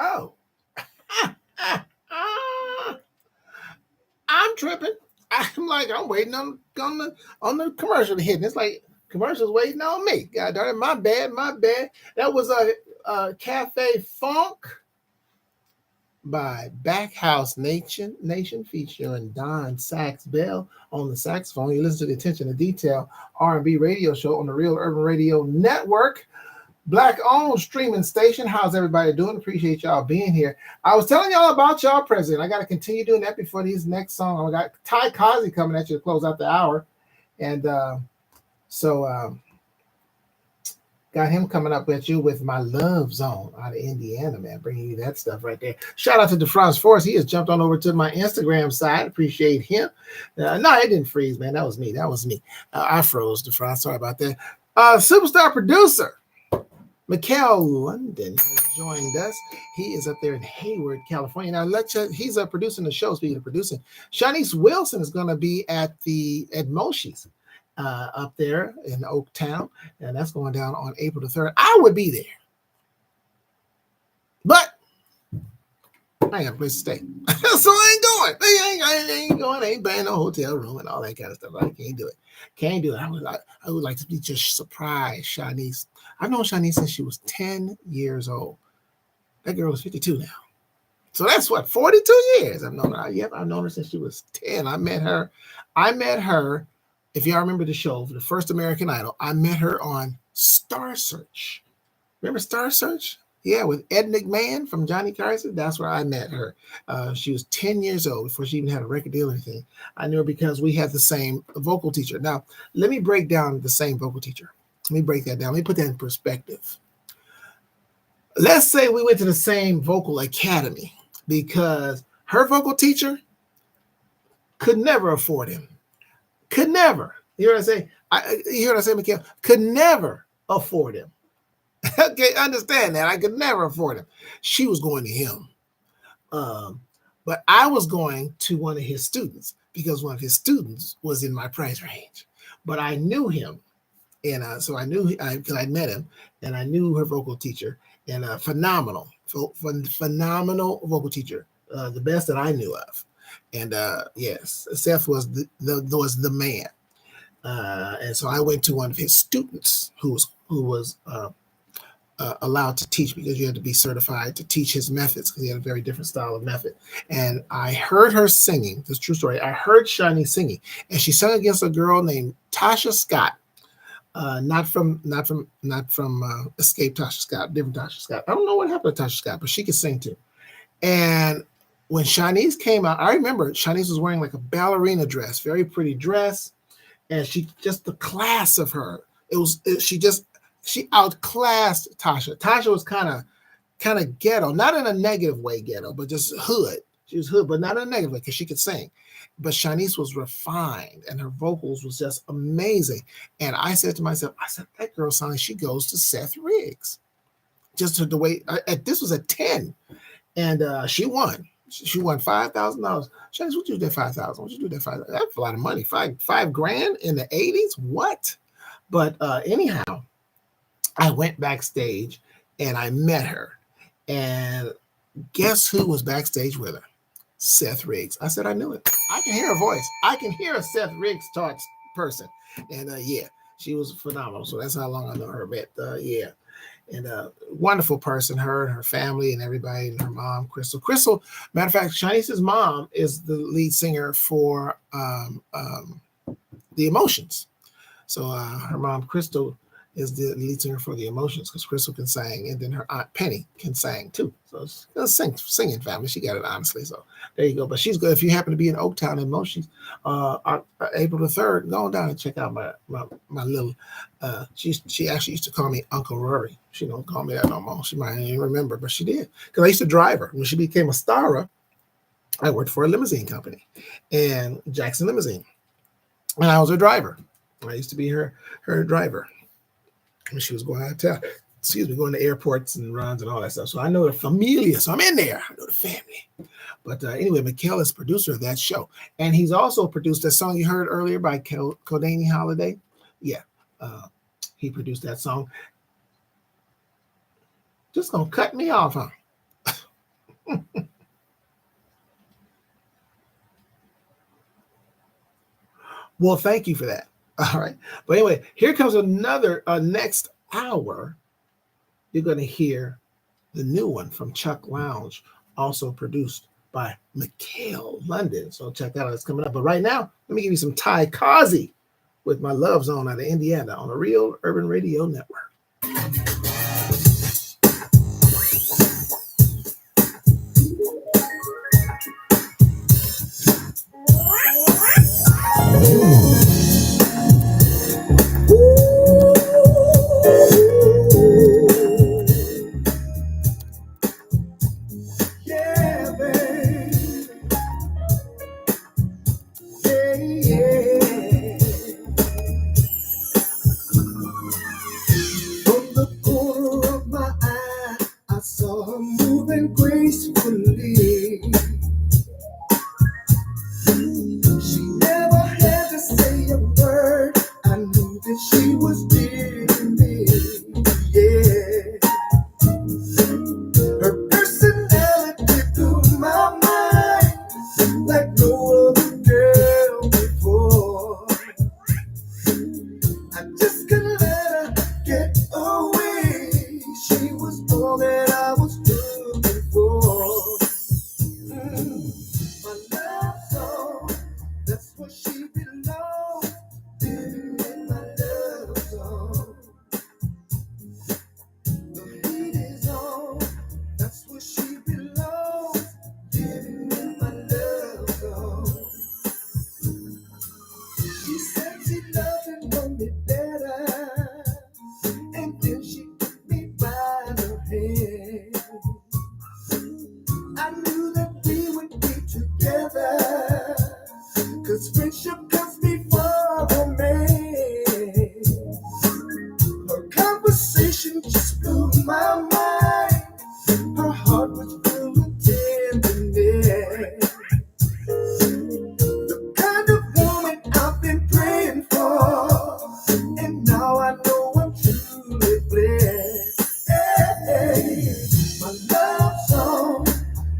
[SPEAKER 2] Oh, I'm tripping. I'm like, I'm waiting on the commercial to hit. And it's like commercials waiting on me. God darn it, my bad. That was a Cafe Funk by Backhouse Nation featuring Don Sax Bell on the saxophone. You listen to the Attention to Detail R&B radio show on the Real Urban Radio Network. Black-owned streaming station. How's everybody doing? Appreciate y'all being here. I was telling y'all about y'all president. I got to continue doing that before these next song. I got Ty Kazi coming at you to close out the hour. And so got him coming up at you with My Love Zone out of Indiana, man. Bringing you that stuff right there. Shout out to DeFrance Forrest. He has jumped on over to my Instagram side. Appreciate him. No, it didn't freeze, man. That was me. I froze, DeFrance. Sorry about that. Superstar producer. Mikhail London has joined us. He is up there in Hayward, California. Now, he's producing the show. Speaking of producing, Shanice Wilson is going to be at Moshi's up there in Oaktown, and that's going down on April the 3rd. I would be there, but I ain't got a place to stay, so I ain't going. I ain't going. I ain't buying no hotel room and all that kind of stuff. I can't do it. Can't do it. I would like to be just surprised, Shanice. I've known Shanice since she was 10 years old. That girl is 52 now. So that's what, 42 years I've known her. Yep, I've known her since she was 10. I met her, if y'all remember the show, the first American Idol, I met her on Star Search. Remember Star Search? Yeah, with Ed McMahon from Johnny Carson. That's where I met her. She was 10 years old before she even had a record deal or anything. I knew her because we had the same vocal teacher. Now, let me break down the same vocal teacher. Let me break that down. Let me put that in perspective. Let's say we went to the same vocal academy because her vocal teacher could never afford him. Could never. You hear what I say? You hear what I say, Mikhail? Could never afford him. Okay, understand that. I could never afford him. She was going to him. But I was going to one of his students because one of his students was in my price range. But I knew him. And so I knew, because I met him, and I knew her vocal teacher, and phenomenal vocal teacher, the best that I knew of. And yes, Seth was the man. And so I went to one of his students who was allowed to teach, because you had to be certified to teach his methods, because he had a very different style of method. And I heard her singing. This is a true story. I heard Shani singing, and she sang against a girl named Tasha Scott. Not from Escape Tasha Scott, different Tasha Scott. I don't know what happened to Tasha Scott, but she could sing too. And when Shanice came out, I remember Shanice was wearing like a ballerina dress, very pretty dress, and the class of her. She outclassed Tasha. Tasha was kind of ghetto, not in a negative way ghetto, but just hood. She was hood, but not in a negative way, because she could sing. But Shanice was refined, and her vocals was just amazing. And I said to myself, that girl sounds like she goes to Seth Riggs. Just the way, this was at 10. And she won. She won $5,000. Shanice, what you do that $5,000? What you do that $5,000? That's a lot of money. $5,000 in the 80s? What? But anyhow, I went backstage and I met her. And guess who was backstage with her? Seth Riggs. I said, I knew it. I can hear her voice. I can hear a Seth Riggs talk person. And yeah, she was phenomenal. So that's how long I know her. But yeah. And wonderful person, her and her family and everybody, and her mom, Crystal. Crystal, matter of fact, Shanice's mom is the lead singer for The Emotions. So her mom, Crystal, is the lead singer for The Emotions, because Crystal can sing, and then her aunt Penny can sing too. So it's a singing family. She got it, honestly. So there you go. But she's good. If you happen to be in Oaktown, Emotions, April the 3rd, go on down and check out my little. She actually used to call me Uncle Rory. She don't call me that no more. She might not even remember, but she did, because I used to drive her when she became a star. I worked for a limousine company, and Jackson Limousine, and I was her driver. I used to be her driver when she was going out of town, going to airports and runs and all that stuff. So I know the familia. So I'm in there. I know the family. But anyway, Mikhail is producer of that show. And he's also produced that song you heard earlier by Kodani Holiday. Yeah, he produced that song. Just going to cut me off, huh? Well, thank you for that. All right. But anyway, here comes another next hour. You're going to hear the new one from Chuck Lounge, also produced by Mikhail London. So check that out. It's coming up. But right now, let me give you some Ty Kazi with My Love Zone out of Indiana on the Real Urban Radio Network.
[SPEAKER 3] was all that I was looking for. My love song, that's what she belongs. Living in my love song. The heat is on, that's where she belongs. Living in my love song. She said she loved and loved me better, and then she took me by the hand. I knew that we would be together, 'cause friendship comes before romance. Her conversation just blew my mind. Her heart was full of tenderness. The kind of woman I've been praying for, and now I know I'm truly blessed. Hey, my love song,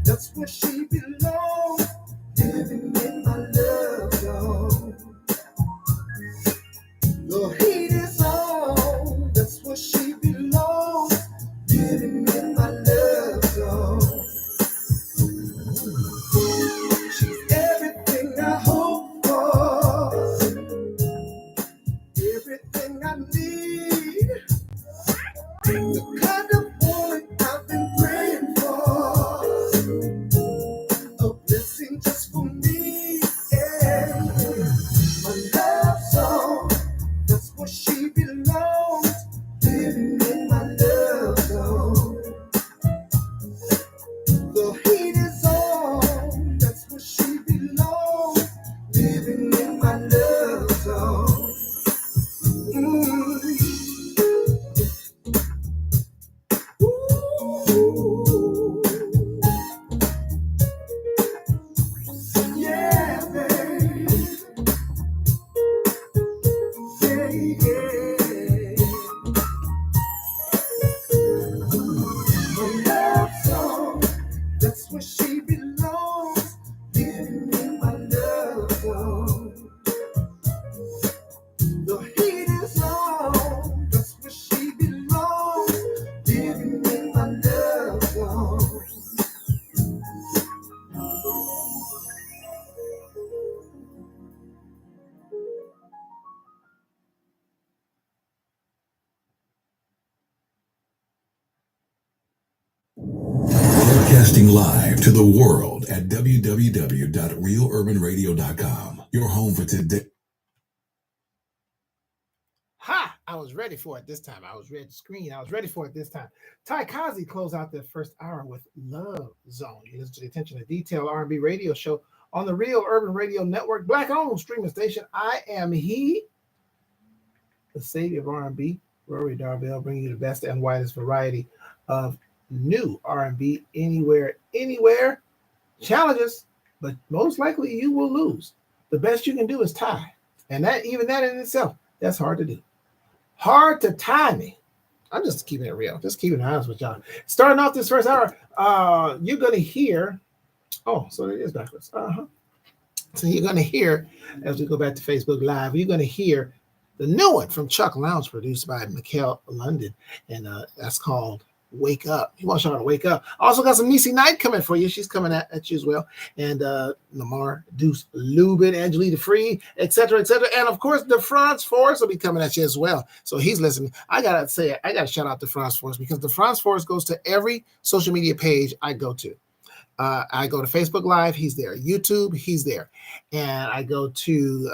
[SPEAKER 3] that's where she belongs. Living in my love song. The heat is on, that's where she belongs. Living in my love song. She's everything I hope for, everything I need. The kind of woman I've been praying for, a blessing just for me. Yeah. My love song, that's where she belongs. Living in my love song. The heat is on, that's where she belongs. Living in my love song. Ooh. Yeah, babe. Yeah, yeah. My love song, that's where she belongs. Living in my love song. The heat is on, that's where she belongs. Living in my love song.
[SPEAKER 7] Broadcasting live to the world at www.realurbanradio.com. Your home for today.
[SPEAKER 2] Ha! I was ready for it this time. I was ready to screen. I was ready for it this time. Ty Kazi closed out the first hour with Love Zone. You listen to the Attention to Detail R&B radio show on the Real Urban Radio Network, black-owned streaming station. I am he, the savior of R&B, Rory Darvell, bringing you the best and widest variety of new R&B anywhere. Challenges, but most likely you will lose. The best you can do is tie. And that in itself, that's hard to do. Hard to tie me. I'm just keeping it real. Just keeping it honest with y'all. Starting off this first hour, you're going to hear, so it is backwards. So you're going to hear, as we go back to Facebook Live, you're going to hear the new one from Chuck Lounge, produced by Mikkel London, and that's called Wake Up. He wants y'all to wake up. Also got some Niecy Knight coming for you. She's coming at you as well. And Lamar Deuce Lubin, Angelita Free, etc., etc. And of course, the France Force will be coming at you as well. So he's listening. I gotta shout out the France Force, because the France Force goes to every social media page I go to. I go to Facebook Live, he's there. YouTube, he's there. And I go to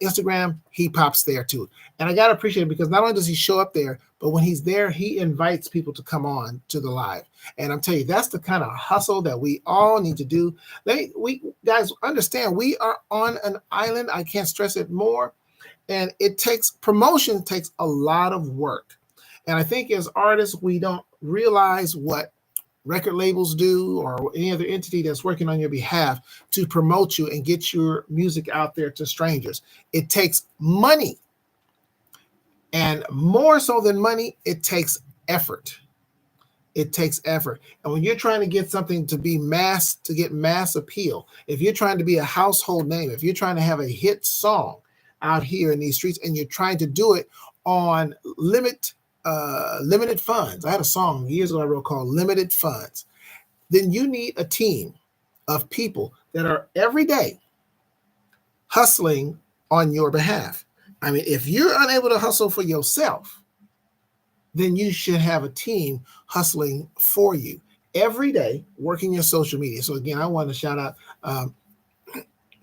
[SPEAKER 2] Instagram, he pops there too. And I got to appreciate it, because not only does he show up there, but when he's there, he invites people to come on to the live. And I'm telling you, that's the kind of hustle that we all need to do. We guys understand, we are on an island. I can't stress it more. And promotion takes a lot of work. And I think as artists, we don't realize what record labels do, or any other entity that's working on your behalf to promote you and get your music out there to strangers. It takes money, and more so than money, it takes effort. It takes effort. And when you're trying to get something to be to get mass appeal, if you're trying to be a household name, if you're trying to have a hit song out here in these streets, and you're trying to do it on limited limited funds. I had a song years ago I wrote called Limited Funds. Then you need a team of people that are every day hustling on your behalf. I mean, if you're unable to hustle for yourself, then you should have a team hustling for you every day, working your social media. So again, I want to shout out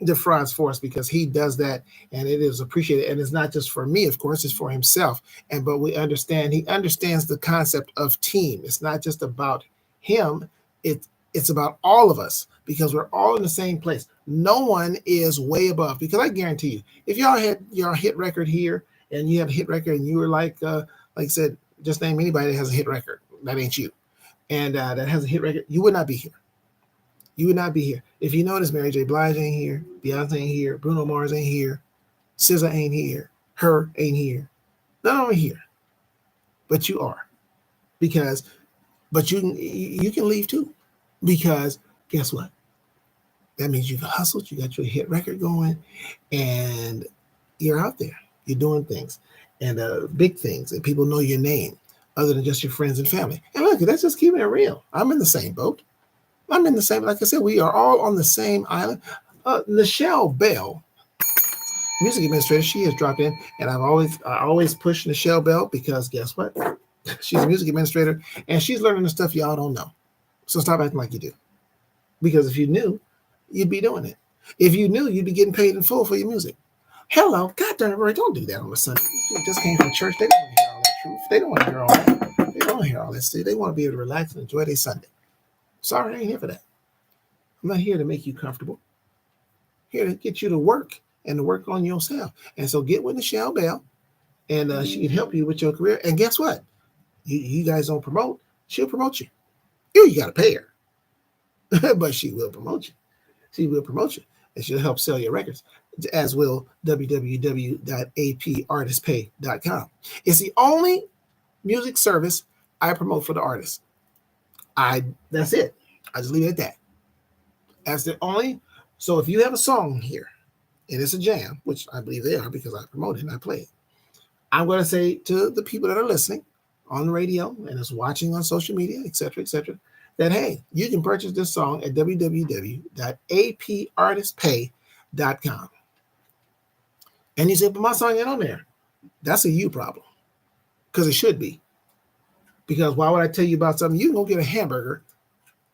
[SPEAKER 2] DeFraud's Force because he does that and it is appreciated. And it's not just for me, of course, it's for himself. But he understands the concept of team. It's not just about him, it's about all of us because we're all in the same place. No one is way above, because I guarantee you, if y'all had your hit record here and you have a hit record and you were like I said, just name anybody that has a hit record. That ain't you. And that has a hit record, you would not be here. You would not be here. If you notice, Mary J. Blige ain't here, Beyonce ain't here, Bruno Mars ain't here, SZA ain't here, Her ain't here. None of them are here. But you are. But you can leave too. Because guess what? That means you've hustled, you got your hit record going, and you're out there. You're doing things, and big things, and people know your name other than just your friends and family. And look, that's just keeping it real. I'm in the same boat. I'm in the same, like I said, we are all on the same island. Nichelle Bell, music administrator, she has dropped in, and I always push Nichelle Bell because guess what? She's a music administrator, and she's learning the stuff y'all don't know. So stop acting like you do. Because if you knew, you'd be doing it. If you knew, you'd be getting paid in full for your music. Hello, God darn it, Rory, don't do that on a Sunday. These people just came from church. They don't want to hear all that truth. They don't want to hear all that. They don't want to hear all that stuff. They want to be able to relax and enjoy their Sunday. Sorry, I ain't here for that. I'm not here to make you comfortable. I'm here to get you to work and to work on yourself. And so get with Nichelle Bell, and she can help you with your career. And guess what? You guys don't promote, she'll promote you. You got to pay her, but she will promote you. She will promote you, and she'll help sell your records, as will www.apartistpay.com. It's the only music service I promote for the artists. That's it. I just leave it at that. That's the only. So if you have a song here, and it's a jam, which I believe they are because I promote it and I play it, I'm going to say to the people that are listening on the radio and is watching on social media, etc., that, hey, you can purchase this song at www.apartistpay.com. And you say, but my song ain't on there. That's a you problem. Because it should be. Because why would I tell you about something? You can go get a hamburger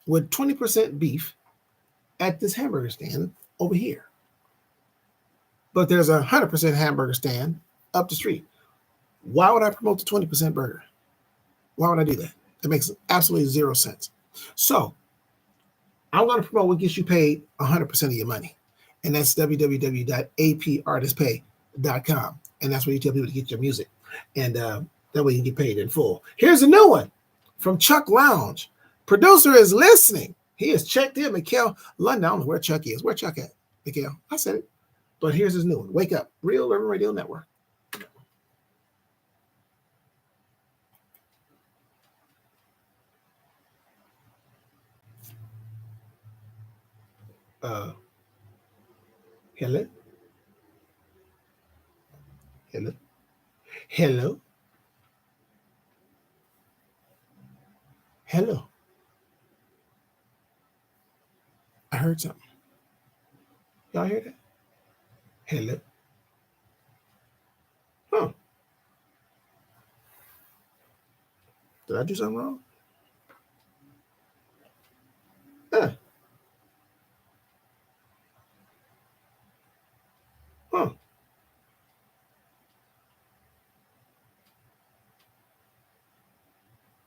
[SPEAKER 2] with 20% beef at this hamburger stand over here. But there's a 100% hamburger stand up the street. Why would I promote the 20% burger? Why would I do that? It makes absolutely zero sense. So I'm going to promote what gets you paid 100% of your money. And that's www.apartistpay.com. And that's where you tell people to get your music. And that way you can get paid in full. Here's a new one from Chuck Lounge. Producer is listening. He has checked in. Mikhail London. I don't know where Chuck is. Where Chuck at? Mikhail. I said it. But here's his new one. Wake Up. Real Urban Radio Network. Hello? Hello? Hello? Hello? I heard something. Y'all hear that? Hello? Huh. Did I do something wrong? Huh.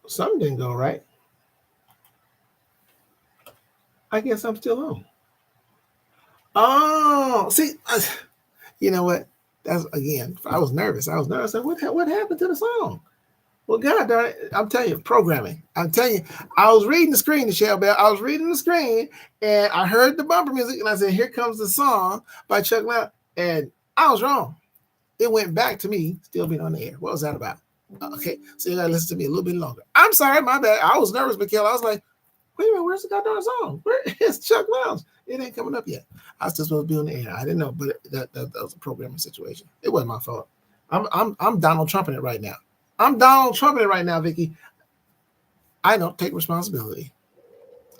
[SPEAKER 2] Something didn't go right. I guess I'm still on. Oh, see, you know what? That's again. I was nervous. I said, what happened to the song? Well, God darn it! I'm telling you, programming. I'm telling you, I was reading the screen, Nichelle Bell. I was reading the screen, and I heard the bumper music, and I said, "Here comes the song by Chuck Loud," and I was wrong. It went back to me still being on the air. What was that about? Okay, so you gotta listen to me a little bit longer. I'm sorry, my bad. I was nervous, Mikhail. I was like, wait a minute, where's the goddamn song? Where is Chuck Lounge? It ain't coming up yet. I was just supposed to be on the air. I didn't know, but that was a programming situation. It wasn't my fault. I'm Donald Trumping it right now. I'm Donald Trump in it right now, Vicky. I don't take responsibility.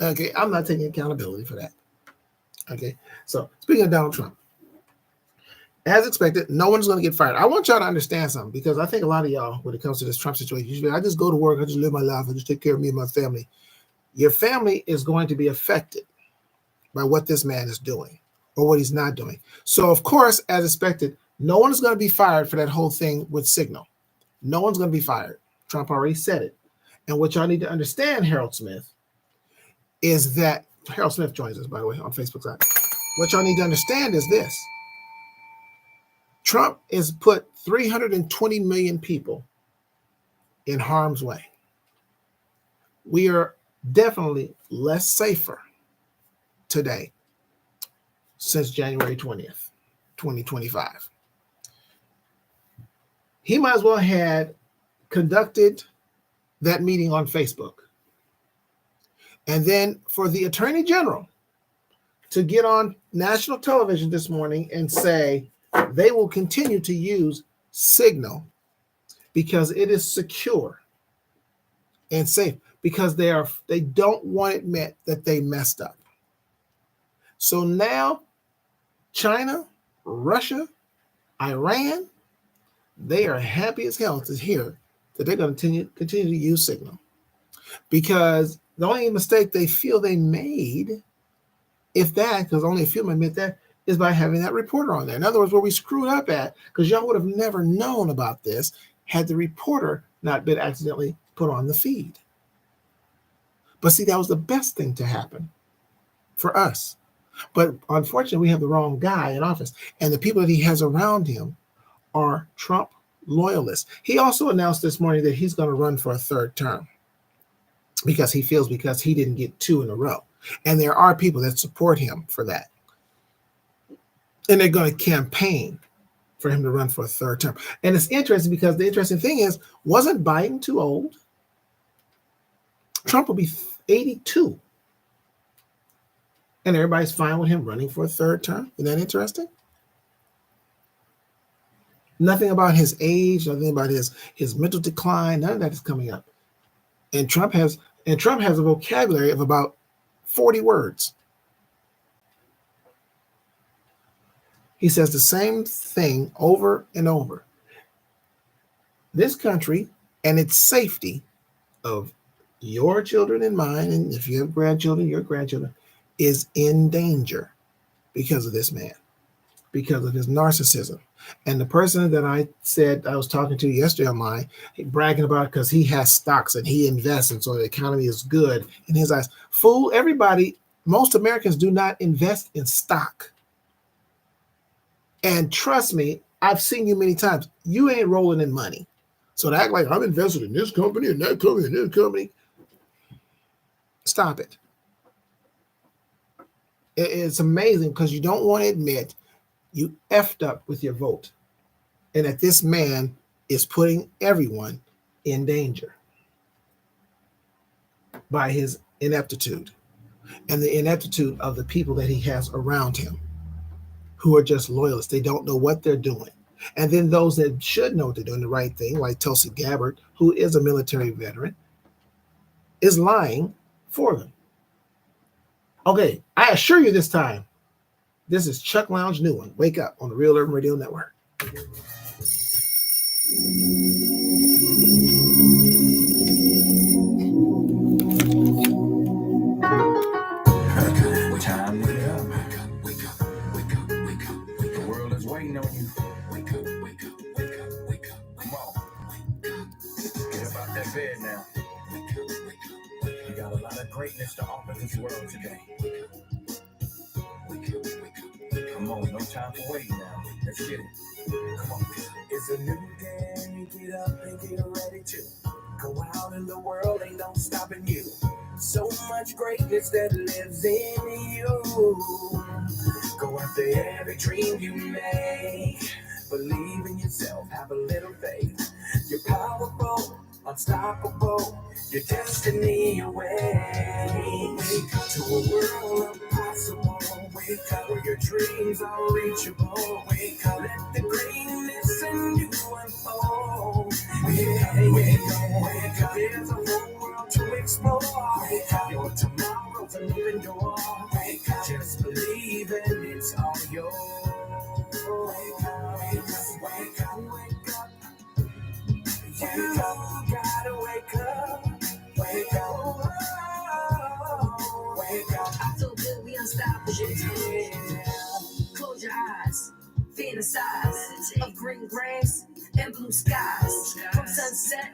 [SPEAKER 2] Okay, I'm not taking accountability for that. Okay, so speaking of Donald Trump, as expected, no one's going to get fired. I want y'all to understand something, because I think a lot of y'all, when it comes to this Trump situation, usually I just go to work, I just live my life, I just take care of me and my family. Your family is going to be affected by what this man is doing or what he's not doing. So, of course, as expected, no one is going to be fired for that whole thing with Signal. No one's going to be fired. Trump already said it. And what y'all need to understand, Harold Smith, is that Harold Smith joins us, by the way, on Facebook Live. What y'all need to understand is this. Trump has put 320 million people in harm's way. We are definitely less safer today since January 20th, 2025. He might as well had conducted that meeting on Facebook. And then for the Attorney General to get on national television this morning and say they will continue to use Signal because it is secure and safe, because they don't want to admit that they messed up. So now China, Russia, Iran, they are happy as hell to hear that they're going to continue to use Signal, because the only mistake they feel they made, if that, because only a few might admit that, is by having that reporter on there. In other words, where we screwed up at, because y'all would have never known about this had the reporter not been accidentally put on the feed. But see, that was the best thing to happen for us. But unfortunately, we have the wrong guy in office, and the people that he has around him are Trump loyalists. He also announced this morning that he's going to run for a third term because he didn't get 2 in a row. And there are people that support him for that. And they're going to campaign for him to run for a third term. And it's interesting because the interesting thing is, wasn't Biden too old? Trump will be 82. And everybody's fine with him running for a third term. Isn't that interesting? Nothing about his age, nothing about his mental decline, none of that is coming up. And Trump has a vocabulary of about 40 words. He says the same thing over and over. This country and its safety of your children and mine, and if you have grandchildren, your grandchildren, is in danger because of this man, because of his narcissism. And the person that I said I was talking to yesterday online, bragging about because he has stocks and he invests, and so the economy is good in his eyes. Fool everybody. Most Americans do not invest in stock. And trust me, I've seen you many times. You ain't rolling in money. So to act like I'm invested in this company and that company and this company, stop it. It's amazing because you don't want to admit you effed up with your vote, and that this man is putting everyone in danger by his ineptitude and the ineptitude of the people that he has around him who are just loyalists. They don't know what they're doing. And then those that should know they're doing the right thing, like Tulsi Gabbard, who is a military veteran, is lying for them. Okay, I assure you this time, this is Chuck Lounge New One. Wake up on the Real Urban Radio Network.
[SPEAKER 3] Time to get up. Wake up, wake up, wake up, wake up. The world is waiting on you. Wake up, wake up, wake up, wake up. Come on. Get up out that bed now. Wake up, wake up, wake up. You got a lot of greatness to offer this world today. Wake up, wake up, wake up. Come on, no time for waiting now. Let's get it. Come on. It's a new day. Get up and get ready to go out in the world. Ain't no stopping you. So much greatness that lives in you. Go after every dream you make. Believe in yourself, have a little faith. You're powerful, unstoppable. Your destiny away. Wake up to a world of possible. Wake up where your dreams are reachable. Wake up, let the greatness
[SPEAKER 1] and you unfold. Yeah, wake up. There's a whole world to explore. Wake up. Your tomorrow's an open door. Wake up. Just believe and it's all yours. Wake up, wake up, wake up, wake up. You gotta wake up. Wake up. Wake up.
[SPEAKER 6] I feel good, we unstoppable.
[SPEAKER 1] Yeah.
[SPEAKER 6] Close your eyes, fantasize of green grass and blue skies. From sunset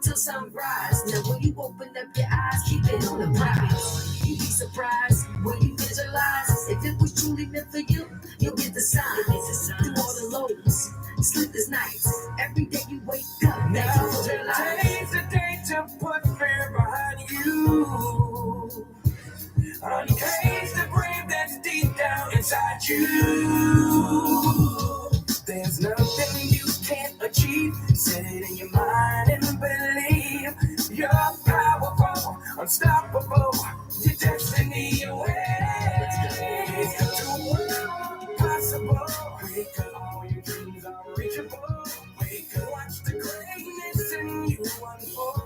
[SPEAKER 6] till sunrise. Now when you open up your eyes, keep it on the prize. You'd be surprised when you visualize. If it was truly meant for you, you'll get the signs. Through all the lows, sleepless nights, every day you wake up. Thank you for your life.
[SPEAKER 1] Today's the day to put fear behind you. Uncage the brave that's deep down inside you. There's nothing you can't achieve. Set it in your mind and believe. You're powerful, unstoppable. Your destiny awaits. The world possible. Wake up, all your dreams are reachable. Wake up, watch the greatness in you unfold.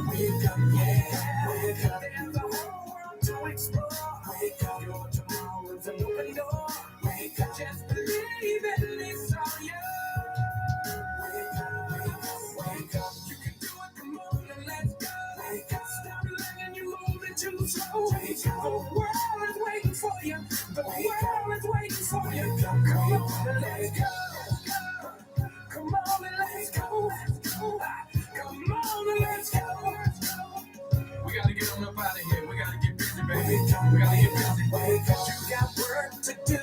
[SPEAKER 1] Wake up, yeah. Wake up, there's a whole world to explore. Wake up, your tomorrow's an open door. Wake up, just believe and it's all yours. Wake up, wake up, wake up. You can do it, come on and let's go. Wake up, stop letting you moving too slow. Wake up, the world is waiting for you. The world is waiting for you. Come on and let's go. Come on and let's go. Come on and let's go. We gotta get on up out of here. We gotta get busy, baby. We gotta get busy. Wake up. You got work to do.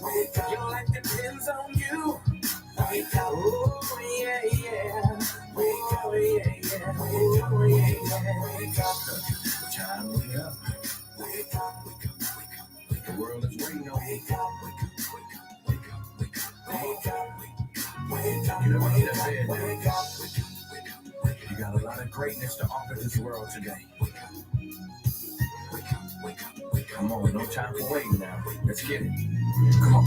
[SPEAKER 1] Wake up. Your life depends on you. Wake up. Oh, yeah, yeah. Wake up, yeah, yeah. Wake up, yeah, yeah. Wake up. Time, wake up. Wake up, wake up, wake up. Wake up. The world is waiting on you. Wake up, wake up, wake up, wake up, wake up. Wake up, wake up, get up out of that bed. Wake up, wake up, wake up, wake up. You got a lot of greatness to offer this world today. Wake up, wake up, wake up, wake up. Come on, no time for waiting now. Let's get it. Come on.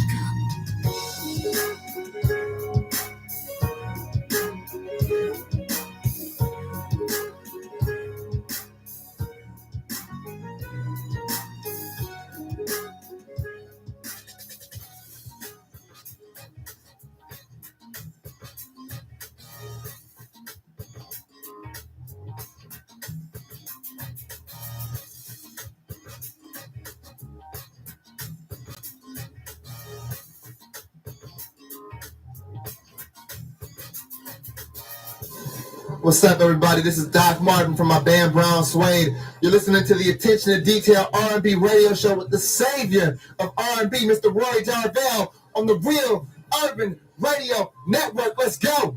[SPEAKER 8] What's up, everybody? This is Doc Martin from my band Brown Suede. You're listening to the Attention to Detail R&B radio show with the savior of R&B, Mr. Roy Darvell, on the Real Urban Radio Network. Let's go.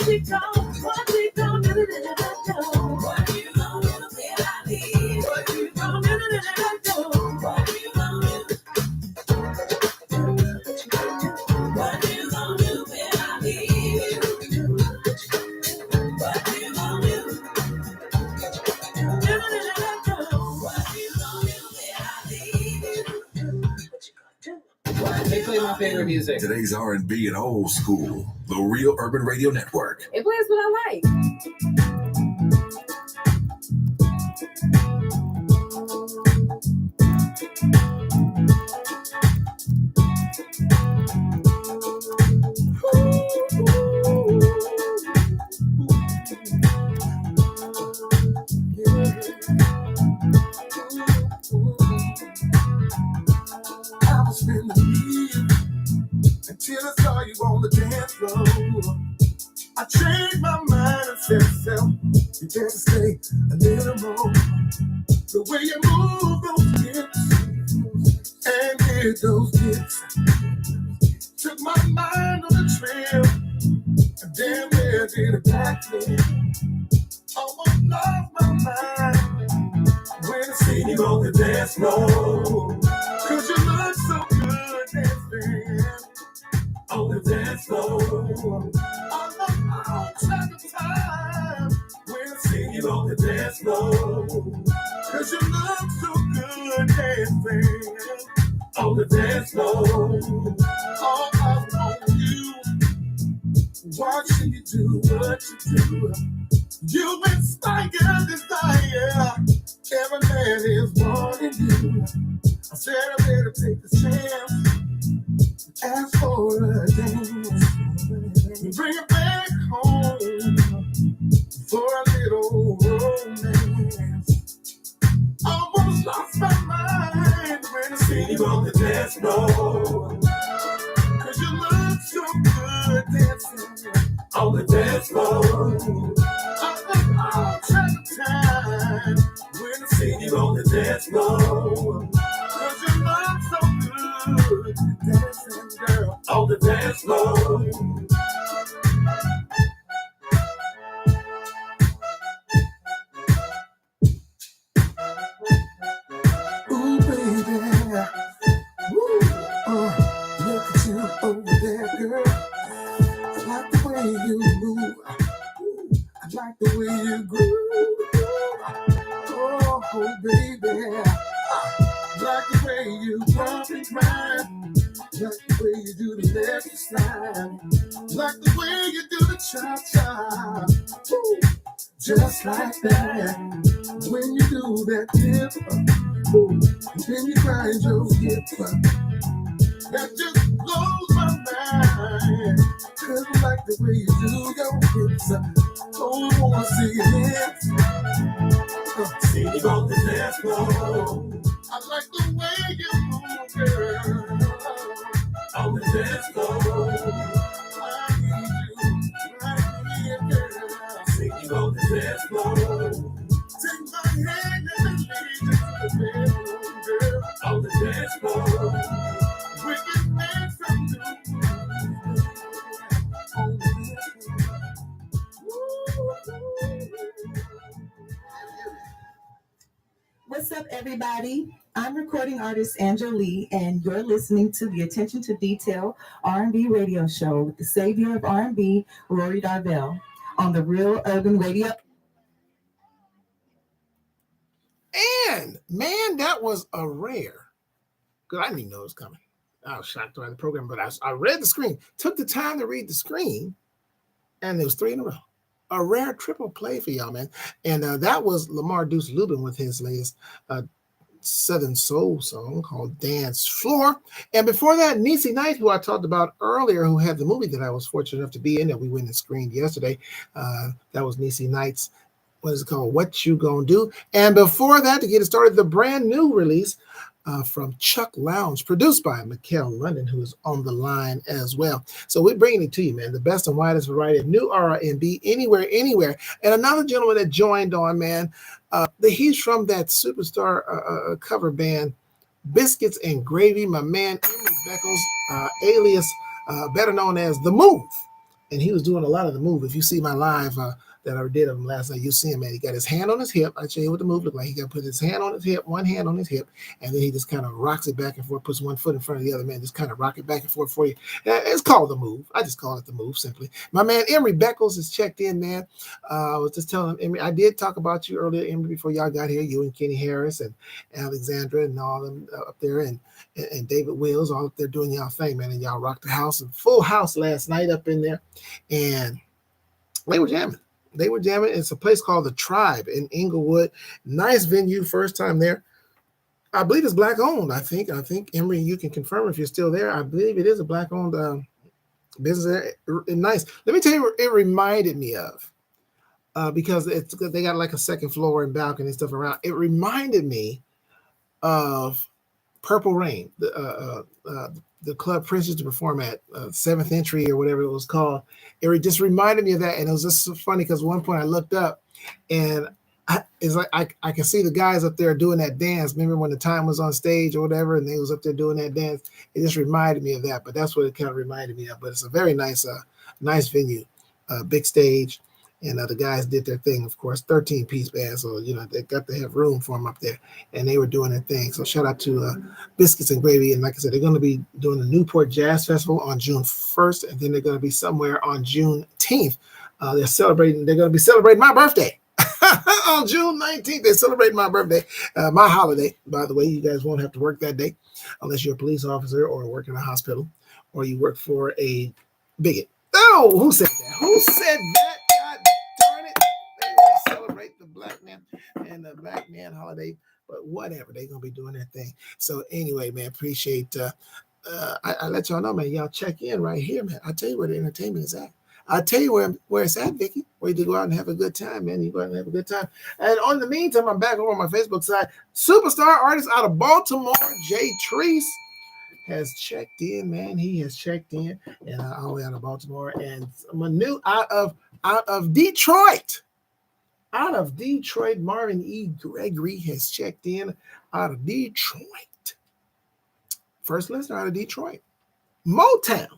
[SPEAKER 6] we gon' do? What you gon' do? What you gon' do when I leave? What you gon' do? What you gon' do? What you gon' do when I leave? What you gon' do?
[SPEAKER 1] They play my favorite music.
[SPEAKER 7] Today's R&B and old school. The Real Urban Radio Network.
[SPEAKER 1] It plays what I like.
[SPEAKER 3] I was in the year until I saw you on the dance floor. I changed my mind and said, self, you got to stay a little more. The way you move those hips and did those dips took my mind on a trail. And damn near did a backflip. Almost lost my mind when I seen you on the dance floor. Cause you look so good dancing on the dance floor. I'm track of time when I see you on the dance floor. Cause you look so good dancing on the dance floor. All eyes on you, watching you do what you do. You inspire desire, every man is wanting you. I said I better take the chance, ask for a dance, bring it back home for a little romance. Almost lost my mind when I see you on the dance floor. Cause you look so good dancing on the dance floor. I'm track of time when I see you on the dance floor. Cause you look so good dancing, girl, on the dance floor. Ooh, baby. Woo. Look at you over there, girl. I like the way you move. I like the way you groove. Oh, baby. I like the way you bump and grind. Like the way you do the left side. Like the way you do the cha-cha. Ooh, just like that. When you do that dip, ooh, then you grind your hip. That just blows my mind. Cause I like the way you do your hips. Oh, I wanna see your hips. See you on the dance floor. I like the way you move, girl, on the dance floor. I need you, girl. See you on the dance floor. Take my hand and lead me to the bedroom, girl, on the dance floor. We can make some new on the dance floor.
[SPEAKER 9] What's up, everybody? I'm recording artist Angela Lee, and you're listening to the Attention to Detail R&B radio show with the savior of R&B, Rory Darvell, on the Real Urban Radio.
[SPEAKER 2] And man, that was a rare. Because I didn't even know it was coming. I was shocked by the program, but I read the screen, took the time to read the screen, and there was 3 in a row. A rare triple play for y'all, man. And that was Lamar Deuce Lubin with his latest Southern Soul song called Dance Floor. And before that, Niecy Knight, who I talked about earlier, who had the movie that I was fortunate enough to be in that we went and screened yesterday. That was Niecy Knight's, what is it called? What You Gonna Do? And before that, to get it started, the brand new release from Chuck Lounge, produced by Mikkel London, who is on the line as well. So we're bringing it to you, man, the best and widest variety of new R&B anywhere. And another gentleman that joined on, man, he's from that superstar cover band, Biscuits and Gravy, my man, Emily Beckles, alias better known as The Move. and he was doing a lot of the move. If you see my live that I did of him last night, you'll see him, man. He got his hand on his hip. I'll show you what the move looked like. He got to put his hand on his hip, one hand on his hip, and then he just kind of rocks it back and forth, puts one foot in front of the other, man, just kind of rock it back and forth for you. It's called the move. I just call it the move simply. My man Emery Beckles has checked in, man. I was just telling him, Emery, I did talk about you earlier, Emery, before y'all got here, you and Kenny Harris and Alexandra and all them up there, and David Wills all up there doing y'all thing, man, and y'all rocked the house, a full house last night up in there, and they were jamming. They were jamming. It's a place called The Tribe in Inglewood. Nice venue, first time there. I believe it's black owned. I think Emery, you can confirm if you're still there. I believe it is a black owned business there. Nice. Let me tell you what it reminded me of, because they got like a second floor and balcony and stuff around. It reminded me of Purple Rain, the club Prince used to perform at, 7th Entry or whatever it was called. It just reminded me of that, and it was just so funny because at one point I looked up, and it's like I can see the guys up there doing that dance. Remember when the time was on stage or whatever, and they was up there doing that dance? It just reminded me of that, but that's what it kind of reminded me of. But it's a very nice venue, big stage. And the guys did their thing, of course, 13-piece band. So, they got to have room for them up there. And they were doing their thing. So shout out to Biscuits and Gravy. And like I said, they're going to be doing the Newport Jazz Festival on June 1st. And then they're going to be somewhere on June 10th. They're going to be celebrating my birthday. On June 19th, they celebrate my birthday, my holiday. By the way, you guys won't have to work that day unless you're a police officer or work in a hospital or you work for a bigot. Oh, who said that? Who said that? They will celebrate the black man and the black man holiday, but whatever, they're gonna be doing their thing. So anyway, man, appreciate I let y'all know, man. Y'all check in right here, man. I'll tell you where the entertainment is at. I'll tell you where it's at, Vicky. Where you go out and have a good time, man. You go out and have a good time. And on the meantime, I'm back over on my Facebook side. Superstar artist out of Baltimore, Jay Treese, has checked in, man. He has checked in, and all the way out of Baltimore, and Manu out of Detroit. Out of Detroit, Marvin E. Gregory has checked in out of Detroit. First listener out of Detroit. Motown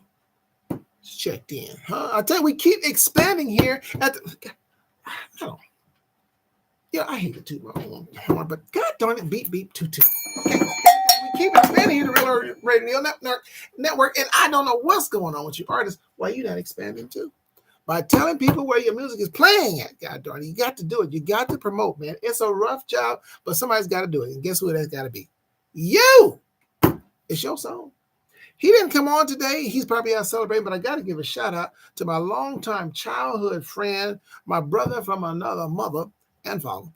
[SPEAKER 2] checked in. I tell you, we keep expanding here at the. I hate to toot my own horn, but God darn it, beep beep toot toot. Okay, we keep expanding here the Real Radio Network, and I don't know what's going on with you artists. Why you not expanding too? By telling people where your music is playing at. God darn it, you got to do it. You got to promote, man. It's a rough job, but somebody's got to do it. And guess who that's got to be? You. It's your song. He didn't come on today. He's probably out celebrating, but I got to give a shout out to my longtime childhood friend, my brother from another mother and father.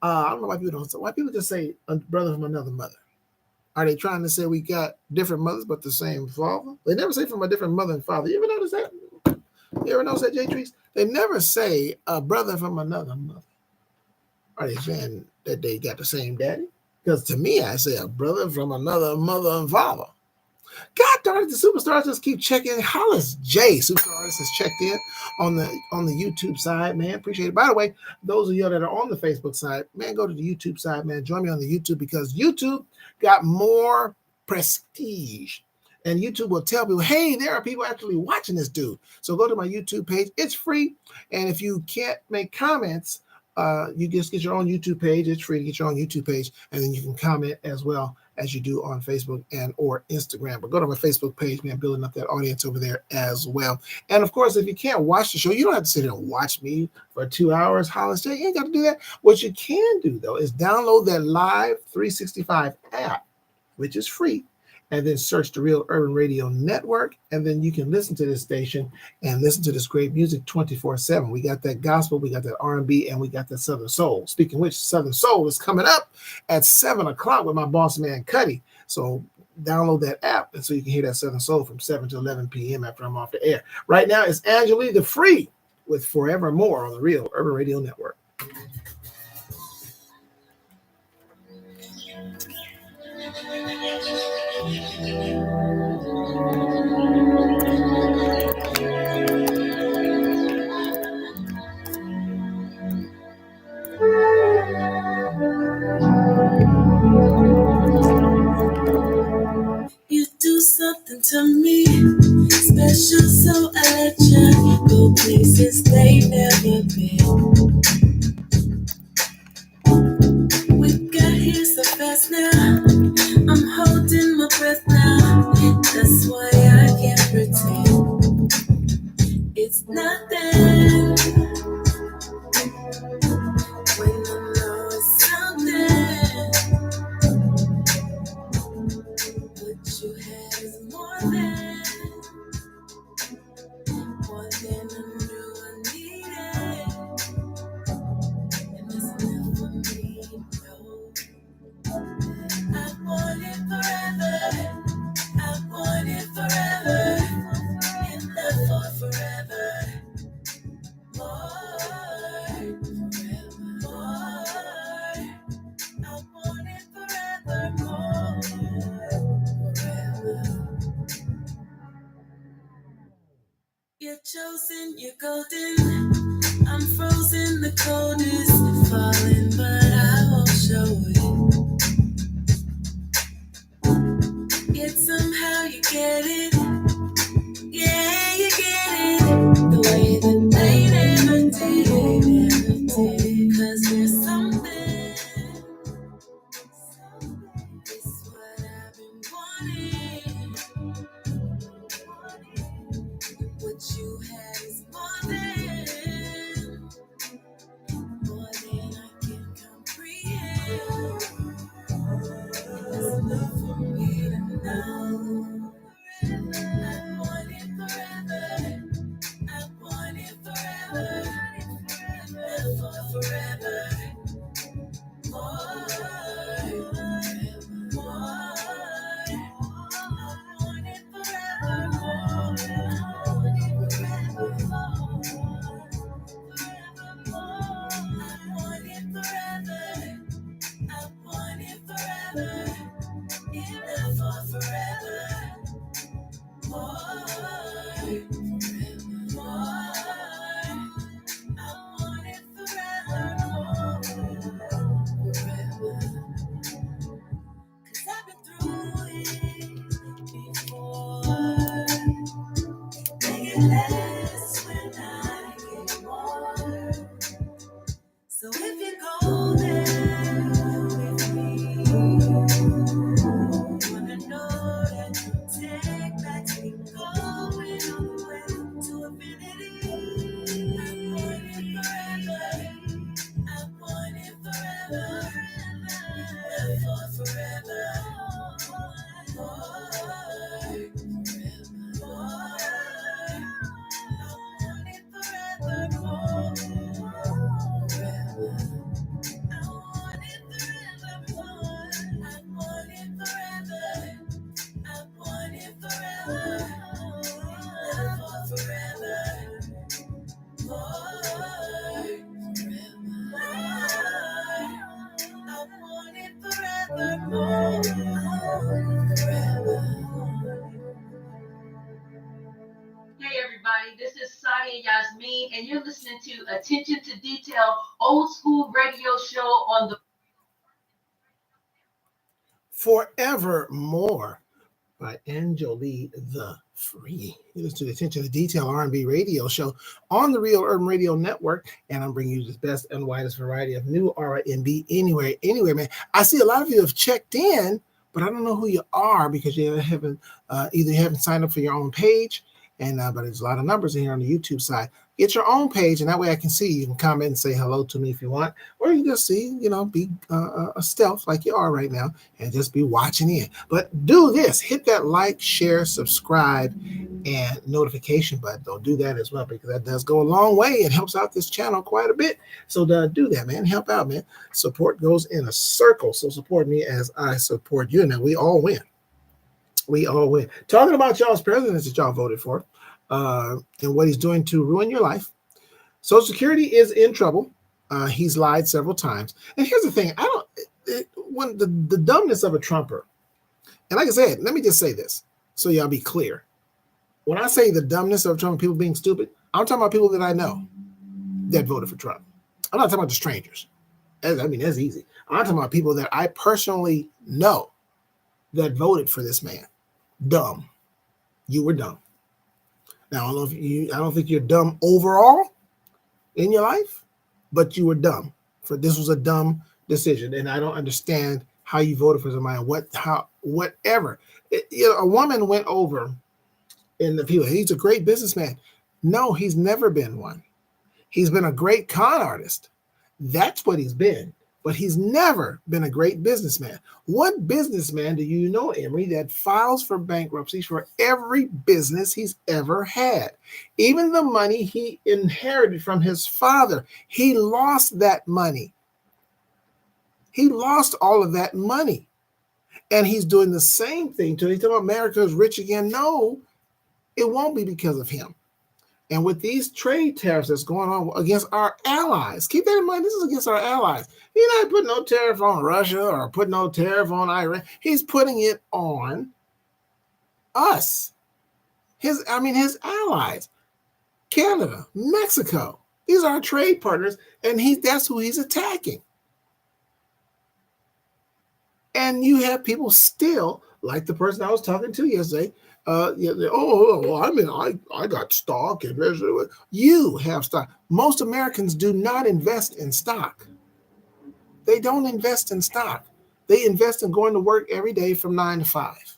[SPEAKER 2] I don't know why people don't say. Why people just say a brother from another mother? Are they trying to say we got different mothers but the same father? They never say from a different mother and father. You ever notice that? You ever notice that, Jay Treese? They never say a brother from another mother. Are they saying that they got the same daddy? Because to me, I say a brother from another mother and father. God darn it, the superstars just keep checking. Hollis J, Superstar Artist, has checked in on the YouTube side, man. Appreciate it. By the way, those of you that are on the Facebook side, man, go to the YouTube side, man. Join me on the YouTube because YouTube got more prestige. And YouTube will tell people, hey, there are people actually watching this dude. So go to my YouTube page. It's free. And if you can't make comments, you just get your own YouTube page. It's free to get your own YouTube page. And then you can comment as well as you do on Facebook and or Instagram. But go to my Facebook page, man, building up that audience over there as well. And of course, if you can't watch the show, you don't have to sit here and watch me for 2 hours. Hollis J, you ain't got to do that. What you can do, though, is download that Live 365 app, which is free. And then search the Real Urban Radio Network, and then you can listen to this station and listen to this great music 24/7. We got that gospel, we got that R&B, and we got that Southern Soul. Speaking of which, Southern Soul is coming up at 7 o'clock with my boss man, Cuddy. So download that app, and so you can hear that Southern Soul from 7 to 11 p.m. after I'm off the air. Right now, it's Angelique the Free with Forevermore on the Real Urban Radio Network.
[SPEAKER 6] You do something to me special, so electric. we've never been. We got here so fast now. I'm holding my breath now. That's why I can't pretend it's nothing when I know it's something. What you had is more than I knew I needed. And it's enough for me, no. I want it forever. I want it forever. Enough for forever. More, forever, more. I want it forever, more, forever. You're chosen, you're golden. I'm frozen, the cold is falling, but I won't show it. Yet somehow you get it. Yeah, you get it. The way that they never did, never did. 'Cause there's something. It's what I've been wanting. What you had is more than I can comprehend. It's enough for me to know. I want it forever. I want it forever. Enough for forever. More, more. I want it forever. More, I want it forever. I want it forever. I want it forever. Enough for forever. More, more. I want it forever. More, forever. 'Cause I've been through it before. Make it less when I get more. So if you go there with me, wanna know that you take back, we going all the way to infinity. I want it forever. I want it forever. Live for forever. More, more. I want it forever. More, forever. I want it forever. I want it forever. I want it forever. Live for forever. More, I want it forever. More, forever.
[SPEAKER 10] Hey everybody, this is Sadia Yasmin, and you're listening to Attention to Detail, old school radio show on the
[SPEAKER 2] Forevermore by Angelie the Free. You listen to the Attention to Detail R&B radio show on the Real Urban Radio Network, and I'm bringing you the best and widest variety of new R&B anywhere, man. I see a lot of you have checked in, but I don't know who you are because you haven't either you haven't signed up for your own page, and but there's a lot of numbers in here on the YouTube side. Get your own page, and that way I can see you. You can comment and say hello to me if you want, or you can just see, be a stealth like you are right now and just be watching in. But do this, hit that like, share, subscribe, and notification button. Don't do that as well because that does go a long way. It helps out this channel quite a bit. So do that, man. Help out, man. Support goes in a circle. So support me as I support you. Now we all win. We all win. Talking about y'all's presidents that y'all voted for. And what he's doing to ruin your life. Social Security is in trouble. He's lied several times. And here's the thing. When the dumbness of a Trumper, and like I said, let me just say this so y'all be clear. When I say the dumbness of Trump, people being stupid, I'm talking about people that I know that voted for Trump. I'm not talking about the strangers. That's easy. I'm talking about people that I personally know that voted for this man. Dumb. You were dumb. Now, I don't think you're dumb overall, in your life, but you were dumb. This was a dumb decision, and I don't understand how you voted for somebody. Whatever. A woman went over in the people. He's a great businessman. No, he's never been one. He's been a great con artist. That's what he's been. But he's never been a great businessman. What businessman do you know, Emory, that files for bankruptcy for every business he's ever had? Even the money he inherited from his father, he lost that money. He lost all of that money. And he's doing the same thing. So he's talking about America is rich again. No, it won't be because of him. And with these trade tariffs that's going on against our allies, keep that in mind, this is against our allies. He's not putting no tariff on Russia or putting no tariff on Iran. He's putting it on us. His allies, Canada, Mexico. These are our trade partners, and that's who he's attacking. And you have people still, like the person I was talking to yesterday, I got stock. And you have stock. Most Americans do not invest in stock. They don't invest in stock. They invest in going to work every day from 9 to 5.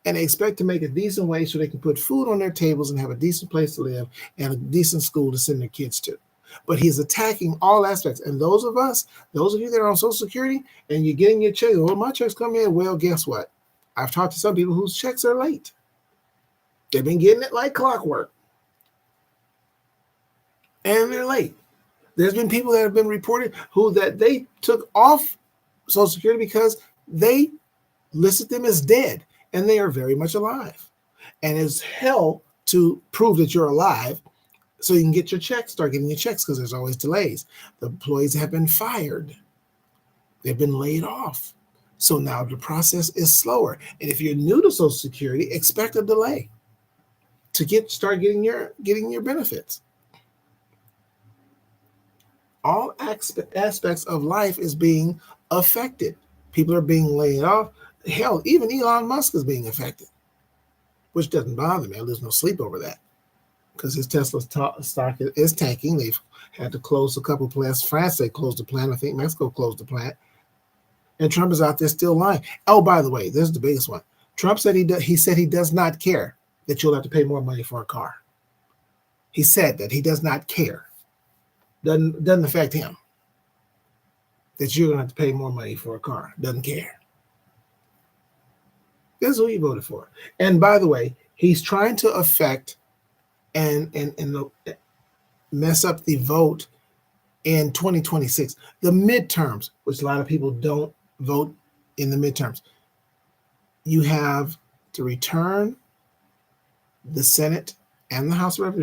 [SPEAKER 2] And they expect to make a decent wage so they can put food on their tables and have a decent place to live and a decent school to send their kids to. But he's attacking all aspects. And those of you that are on Social Security and you're getting your check, well, my check's coming in. Well, guess what? I've talked to some people whose checks are late. They've been getting it like clockwork. And they're late. There's been people that have been reported that they took off Social Security because they listed them as dead, and they are very much alive. And it's hell to prove that you're alive so you can get your checks, start getting your checks, because there's always delays. The employees have been fired. They've been laid off. So now the process is slower. And if you're new to Social Security, expect a delay to start getting your benefits. All aspects of life is being affected. People are being laid off. Hell, even Elon Musk is being affected, which doesn't bother me. I lose no sleep over that because his Tesla stock is tanking. They've had to close a couple plants. France, they closed the plant. I think Mexico closed the plant. And Trump is out there still lying. Oh, by the way, this is the biggest one. Trump said he does not care that you'll have to pay more money for a car. He said that he does not care. Doesn't affect him that you're going to have to pay more money for a car. Doesn't care. This is who he voted for. And by the way, he's trying to affect and mess up the vote in 2026. The midterms, which a lot of people don't vote in the midterms. You have to return the Senate and the House of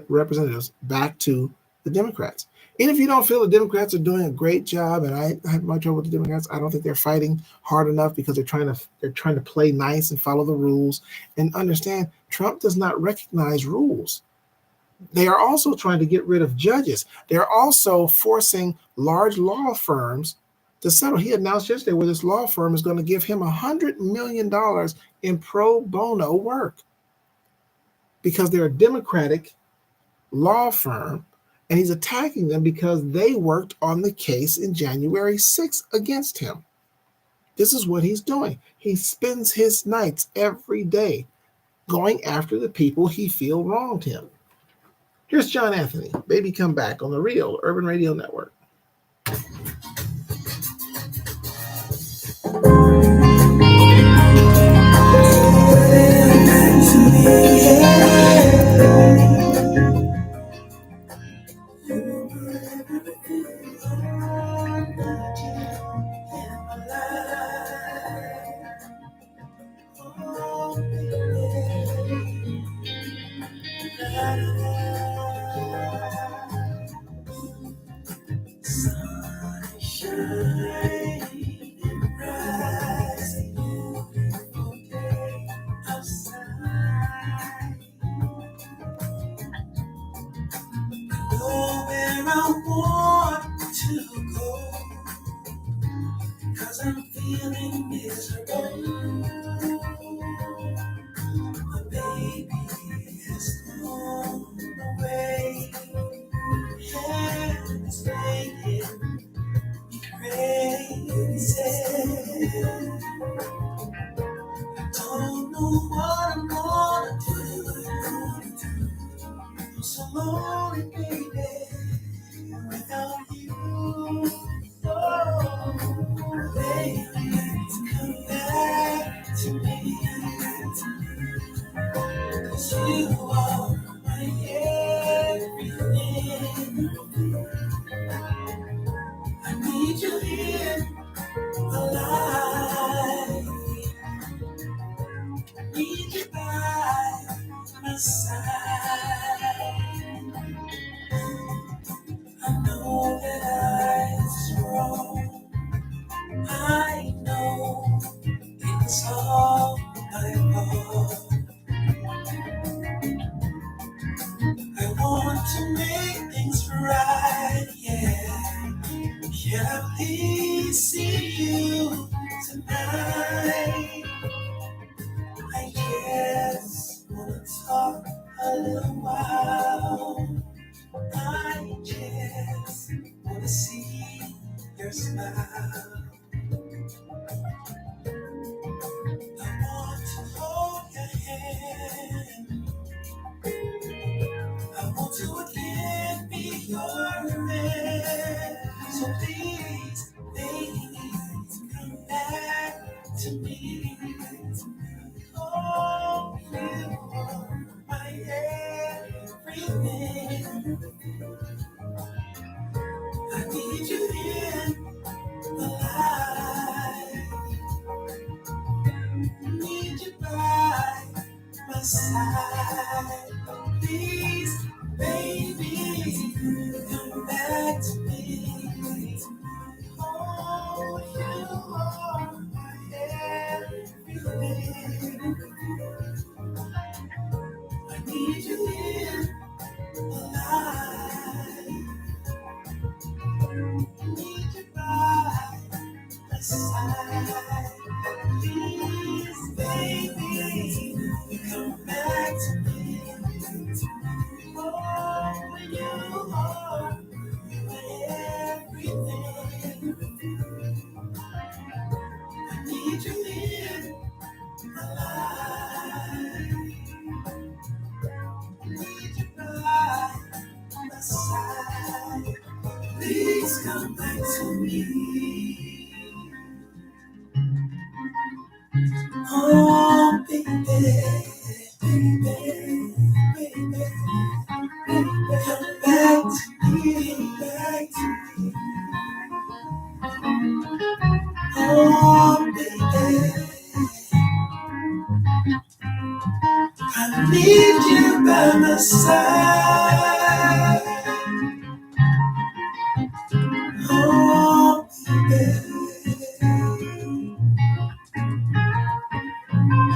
[SPEAKER 2] Representatives back to the Democrats. And if you don't feel the Democrats are doing a great job, and I have my trouble with the Democrats, I don't think they're fighting hard enough because they're trying to play nice and follow the rules and understand Trump does not recognize rules. They are also trying to get rid of judges. They're also forcing large law firms to settle. He announced yesterday where this law firm is going to give him $100 million in pro bono work because they're a Democratic law firm, and he's attacking them because they worked on the case in January 6th against him. This is what he's doing. He spends his nights every day going after the people he feels wronged him. Here's John Anthony, Baby Come Back, on the Real Urban Radio Network.
[SPEAKER 6] I need you here, alive. I need you by my side. I know that I was wrong. I know it's all my fault. I want to make things right, yeah. Can I please see you tonight? I just wanna talk a little while. I just wanna see your smile. I want to hold your hand. I want to again be your man. So please, baby, come back to me. Oh, you are my everything. I need you here, alive. Need you by my side. Please, baby, come back to me. Oh, you are my everything. I need you here, alive. Need you by my side. Please, baby, come back to me. Oh, you are everything. I need you here, alive. Need you by my side. Please come back to me. Oh, baby, baby, baby, baby, come back to me, back to me. Oh, baby, I need you by my side. Oh, baby,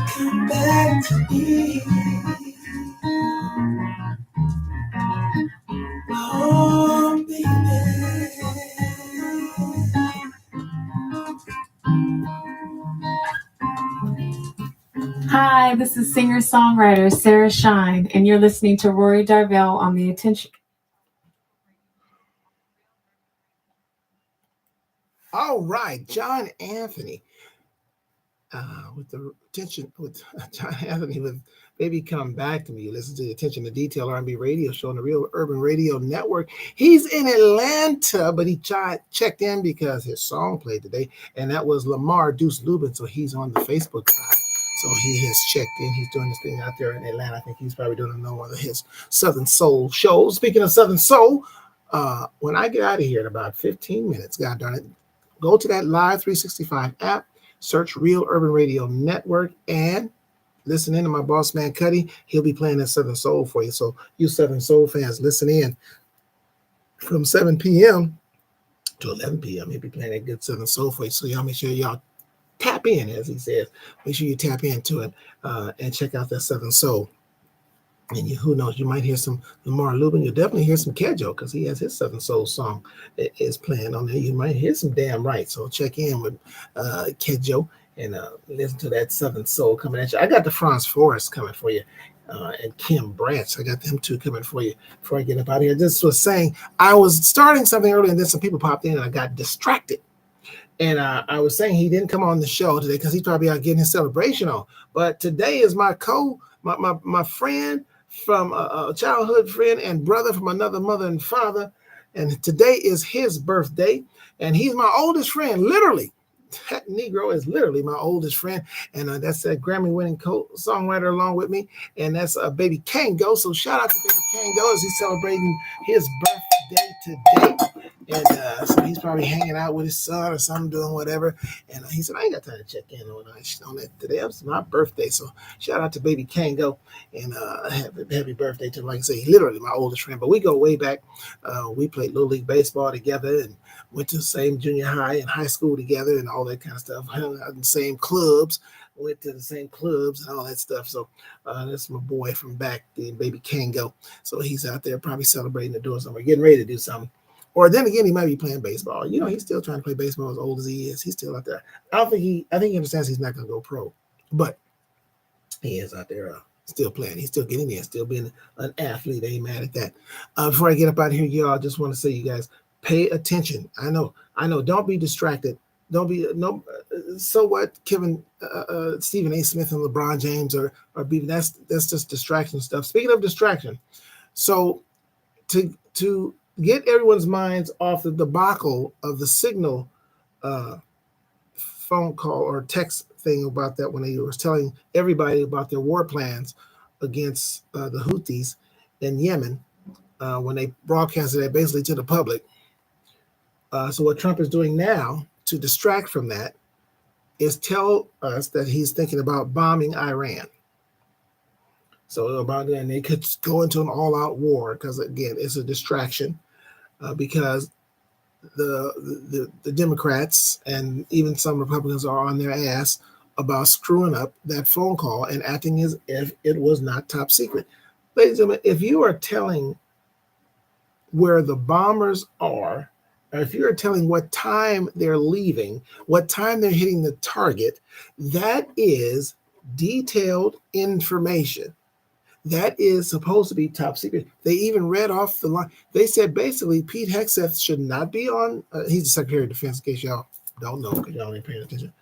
[SPEAKER 6] come back to me. Oh, baby.
[SPEAKER 11] Hi, this is singer-songwriter Sarah Shine, and you're listening to Rory Darvell on the Attention.
[SPEAKER 2] All right, John Anthony. With the attention with John Anthony with Baby Come Back to Me. You listen to the Attention to Detail R&B radio show on the Real Urban Radio Network. He's in Atlanta, but he checked in because his song played today, and that was Lamar Deuce Lubin, so he's on the Facebook side. So he has checked in. He's doing this thing out there in Atlanta. I think he's probably doing one of his Southern Soul shows. Speaking of Southern Soul, when I get out of here in about 15 minutes, God darn it, go to that Live 365 app, search Real Urban Radio Network, and listen in to my boss man Cuddy. He'll be playing that Southern Soul for you. So you Southern Soul fans, listen in from 7 p.m. to 11 p.m. He'll be playing that good Southern Soul for you. So y'all make sure y'all tap in, as he says. Make sure you tap into it and check out that Southern Soul. And who knows, you might hear some Lamar Lubin. You'll definitely hear some Kedjo because he has his Southern Soul song is playing on there. You might hear some Damn Right. So check in with Kedjo and listen to that Southern Soul coming at you. I got the Franz Forrest coming for you and Kim Branch. I got them two coming for you before I get up out of here. Just was saying, I was starting something earlier and then some people popped in and I got distracted. And I was saying he didn't come on the show today because he's probably out getting his celebration on. But today is my friend from a childhood friend and brother from another mother and father. And today is his birthday. And he's my oldest friend, literally. That Negro is literally my oldest friend. And that's a Grammy-winning songwriter along with me. And that's Baby Kango. So shout out to Baby Kango as he's celebrating his birthday. day to day. And so he's probably hanging out with his son or something, doing whatever. And he said, I ain't got time to check in on that today. It's my birthday. So shout out to baby Kango and happy birthday to him. Like I say, literally my oldest friend. But we go way back. We played Little League Baseball together and went to the same junior high and high school together and all that kind of stuff. Hung out in the same clubs. Went to the same clubs and all that stuff. So that's my boy from back then, baby Kango. So he's out there probably celebrating or doing something, getting ready to do something. Or then again, he might be playing baseball. You know, he's still trying to play baseball as old as he is. He's still out there. I think he understands he's not going to go pro, but he is out there still playing. He's still getting there, still being an athlete. Ain't mad at that. Before I get up out of here, y'all, I just want to say, you guys, pay attention. I know. Don't be distracted. Don't be so what? Kevin, Stephen A. Smith and LeBron James are beating. That's just distraction stuff. Speaking of distraction, so to get everyone's minds off the debacle of the Signal phone call or text thing about that when they was telling everybody about their war plans against the Houthis in Yemen when they broadcasted that basically to the public. So what Trump is doing now to distract from that is tell us that he's thinking about bombing Iran. So about that, and they could go into an all-out war because again, it's a distraction because the Democrats and even some Republicans are on their ass about screwing up that phone call and acting as if it was not top secret. Ladies and gentlemen, if you are telling where the bombers are, or if you're telling what time they're leaving, what time they're hitting the target, that is detailed information. That is supposed to be top secret. They even read off the line. They said basically Pete Hegseth should not be on. He's the Secretary of Defense, in case y'all don't know, because y'all ain't paying attention.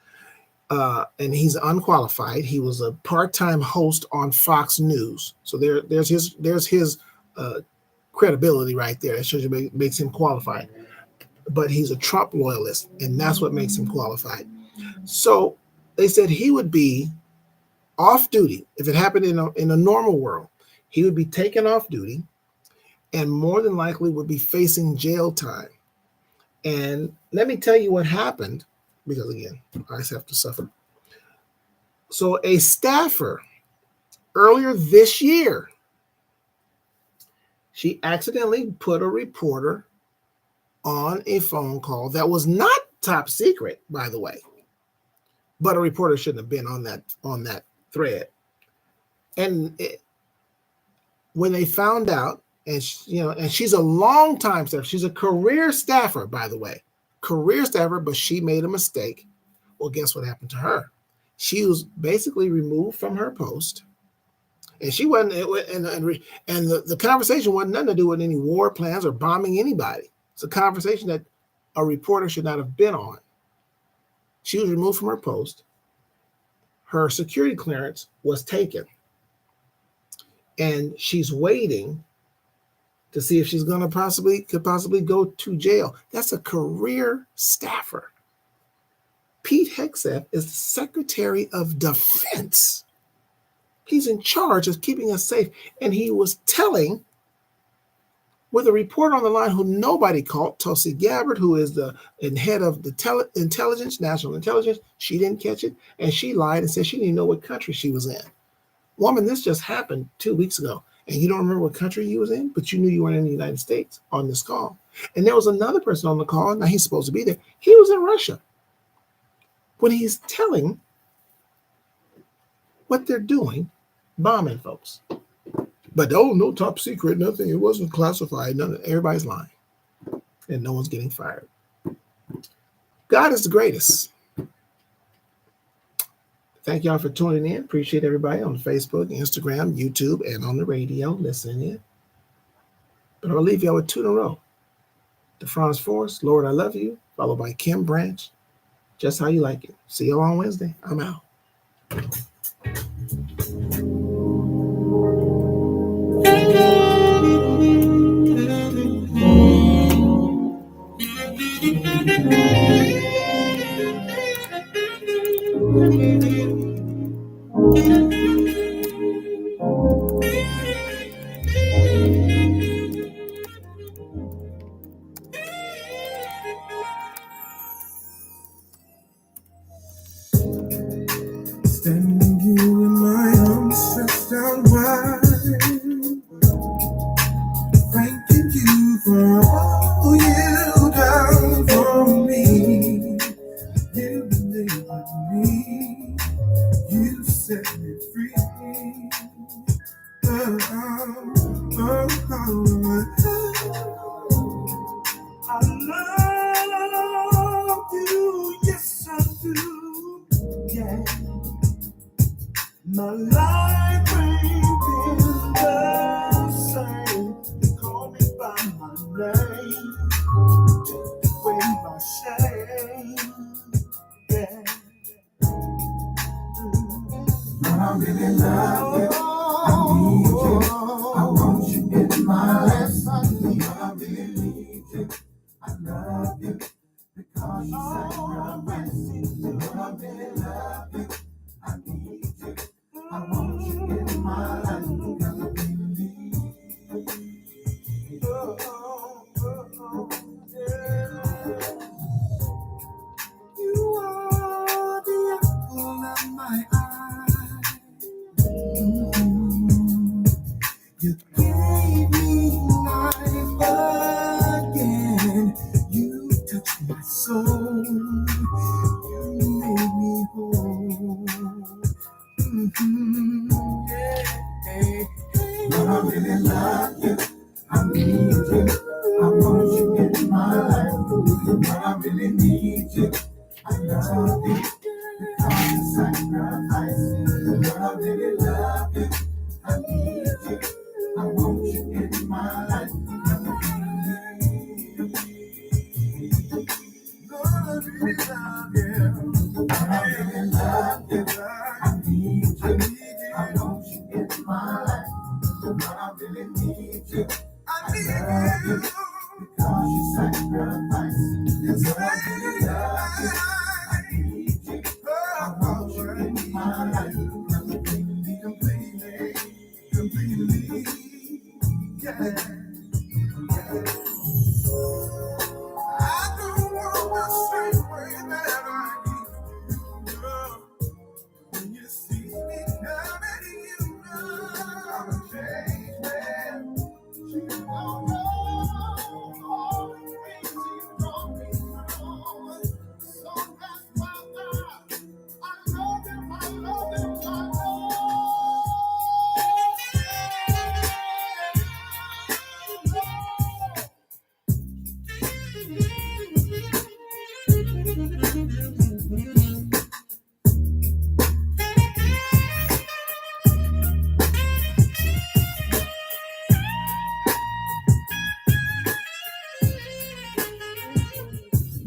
[SPEAKER 2] And he's unqualified. He was a part-time host on Fox News. So there's his credibility right there. That shows you makes him qualified. But he's a Trump loyalist, and that's what makes him qualified. So they said he would be off duty. If it happened in a normal world, he would be taken off duty and more than likely would be facing jail time. And let me tell you what happened, because again, I just have to suffer. So a staffer earlier this year, she accidentally put a reporter on a phone call that was not top secret, by the way, but a reporter shouldn't have been on that thread. And when they found out, and she's a long time staffer, she's a career staffer, by the way, but she made a mistake. Well, guess what happened to her? She was basically removed from her post, and she wasn't. And the conversation wasn't nothing to do with any war plans or bombing anybody. It's a conversation that a reporter should not have been on. She was removed from her post. Her security clearance was taken. And she's waiting to see if she's going to could possibly go to jail. That's a career staffer. Pete Hegseth is the Secretary of Defense. He's in charge of keeping us safe. And he was telling, with a reporter on the line who nobody called, Tulsi Gabbard, who is the head of the national intelligence, she didn't catch it, and she lied and said she didn't know what country she was in. Woman, this just happened 2 weeks ago, and you don't remember what country you was in, but you knew you weren't in the United States on this call. And there was another person on the call, now he's supposed to be there, he was in Russia. When he's telling what they're doing, bombing folks. But no top secret, nothing. It wasn't classified. Nothing. Everybody's lying. And no one's getting fired. God is the greatest. Thank y'all for tuning in. Appreciate everybody on Facebook, Instagram, YouTube, and on the radio listening in. But I'll leave y'all with two in a row. DeFrance Forrest, Lord, I Love You, followed by Kim Branch, Just How You Like It. See y'all on Wednesday. I'm out.
[SPEAKER 3] Standing here in my arms stretched out wide, thanking you for all you done for me. You delivered me, you set me free. Oh, oh, I love you, yes I do, yeah. My life ain't been the same. You call me by my name, take away my shame, yeah. I really love you, I need you, I want you in my life. I really need you, I love you, because you sacrificed. I really love you, I need you, I want you in my life. Because I believe. You are the apple of my eye. You gave me life again. You touched my soul. You made me whole. Lord, I really love you. I need you. I want you in my life. Lord, I really need you. I love you. Because you sacrifice. Lord, I really love you. I need you. I want you in my life. Lord, I really love you. Lord, I really love you. I need you. I want you in my life. Lord, I really need you. I love you. Because you sacrifice. Yes, I really love you. I need you. I want you in my life. Completely, yeah. I don't want the same way that I used to, girl. When you see me coming, you know I'm a changed man. You don't know all the things you brought me through. So that's why I love him, I love him, I love him.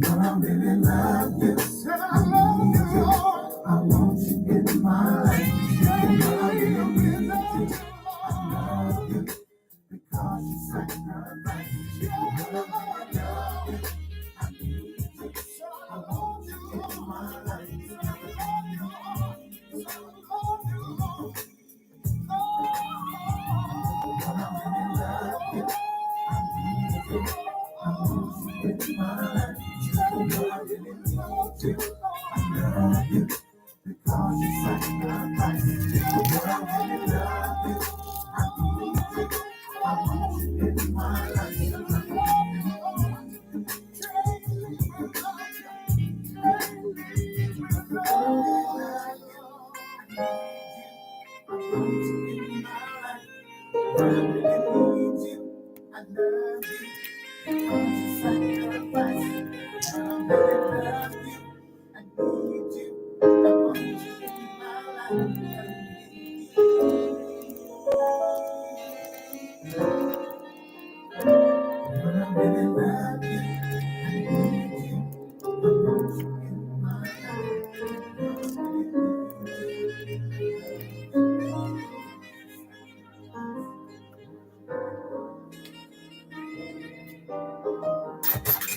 [SPEAKER 3] I really love you. I love you, Lord. I want you in my life. I really love you. I love you because you sacrificed. I love you. I need you. I want you in my life. I love you, Lord. I love you, Lord. I really love you. I need you. I want you in my life. I really need you. I love you because you sacrificed. I really love you. I need you. I want you in my life.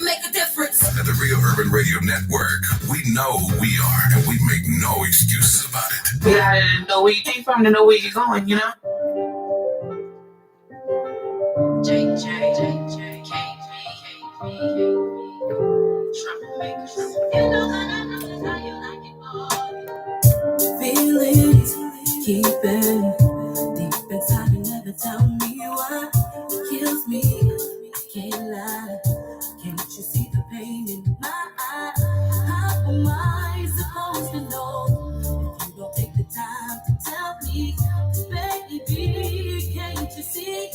[SPEAKER 6] Make a difference.
[SPEAKER 7] At the Real Urban Radio Network, we know who we are, and we make no excuses about it.
[SPEAKER 12] You gotta know where you came from to know where you're going, you know?
[SPEAKER 6] Feeling lie. Can't you see the pain in my eyes? How am I supposed to know if you don't take the time to tell me? Baby, can't you see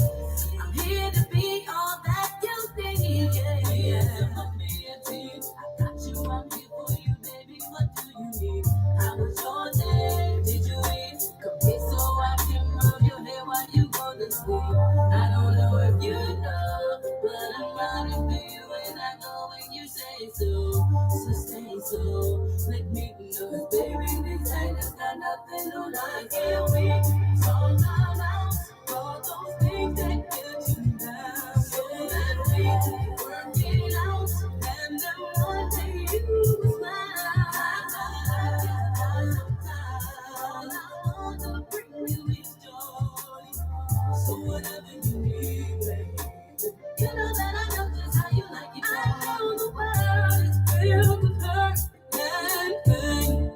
[SPEAKER 6] I'm here to be all that you need? Yeah, yeah. I got you, I'm here for you, baby. What do you need? How was your day? Did you eat? Come here so I can rub your hair while you go to sleep. I don't know if you know, but I'm running for you and I know when you say so. So stay so, let me know, baby. This ain't just got nothing on I can't wait. So now, all those things that get you down, so that we work it out, and then one day you smile. All I want to bring you is joy. So whatever you need, baby, you know that I know just how you like it. I know the world is filled with hurt and pain.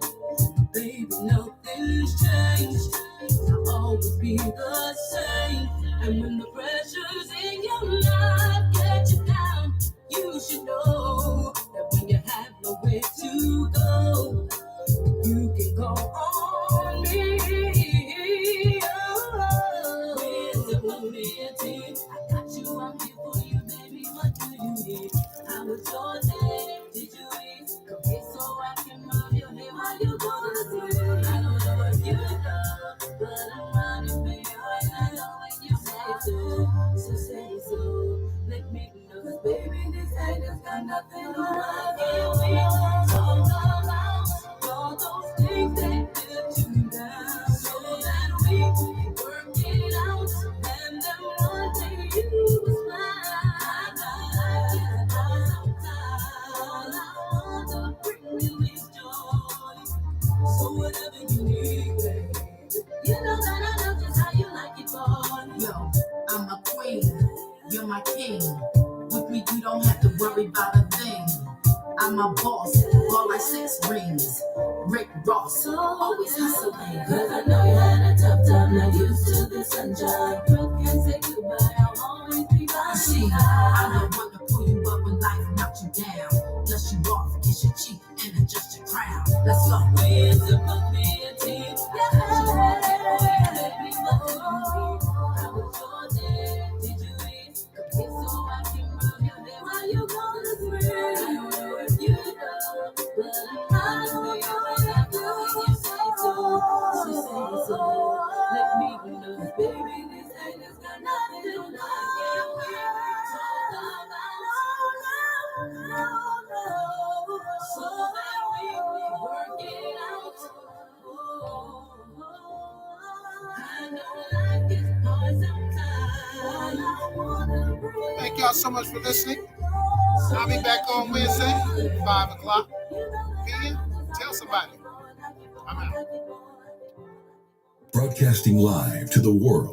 [SPEAKER 6] Baby, nothing's changed. I'll always be the same. And when the pressures in your life get you down, you should know that when you have nowhere to go, you can go on me. Oh, with the community, I got you, I'm here for you, baby. What do you need? How was your day? Did you eat? Come here so I can rub your hair while you go to sleep. I don't know if you know, but I'm running for you and I know when you say so. So say so, let me know, 'cause baby, this ain't just got nothing on my can't wait. Talk about all those things that get you down, so that we can work it out, and then one day you will smile. All I want to bring you is joy. So whatever you need, baby, you know that I know just how you like it, boy.
[SPEAKER 12] Yo, I'm a queen, you're my king. With me, you don't have to worry about a thing. I'm a boss, all like 6 rings. Rick Ross, always hustling.
[SPEAKER 6] 'Cause I know you had a tough time, not used to the sunshine. You can't say goodbye, I'll always be by
[SPEAKER 12] You see,
[SPEAKER 6] your side.
[SPEAKER 12] I'm the one to pull you up when life knocks you down. Dust you off, kiss your cheek, and adjust your crown. Let's go.
[SPEAKER 6] We're supposed to be a team. Yeah. Let me know. How was your day? Did you eat? Come here so I can rub your hair while you go to sleep. I don't know if you know, but I'm running for you and I know when you say so. So say so. Let me know, baby. This ain't just got nothing on I can't wait. Talk about no. So that we can work it out. I know life is hard sometimes. I wanna bring
[SPEAKER 2] Thank y'all so much for listening. I'll be back on Wednesday, 5 o'clock p.m. Tell somebody. I'm out.
[SPEAKER 7] Broadcasting live to the world.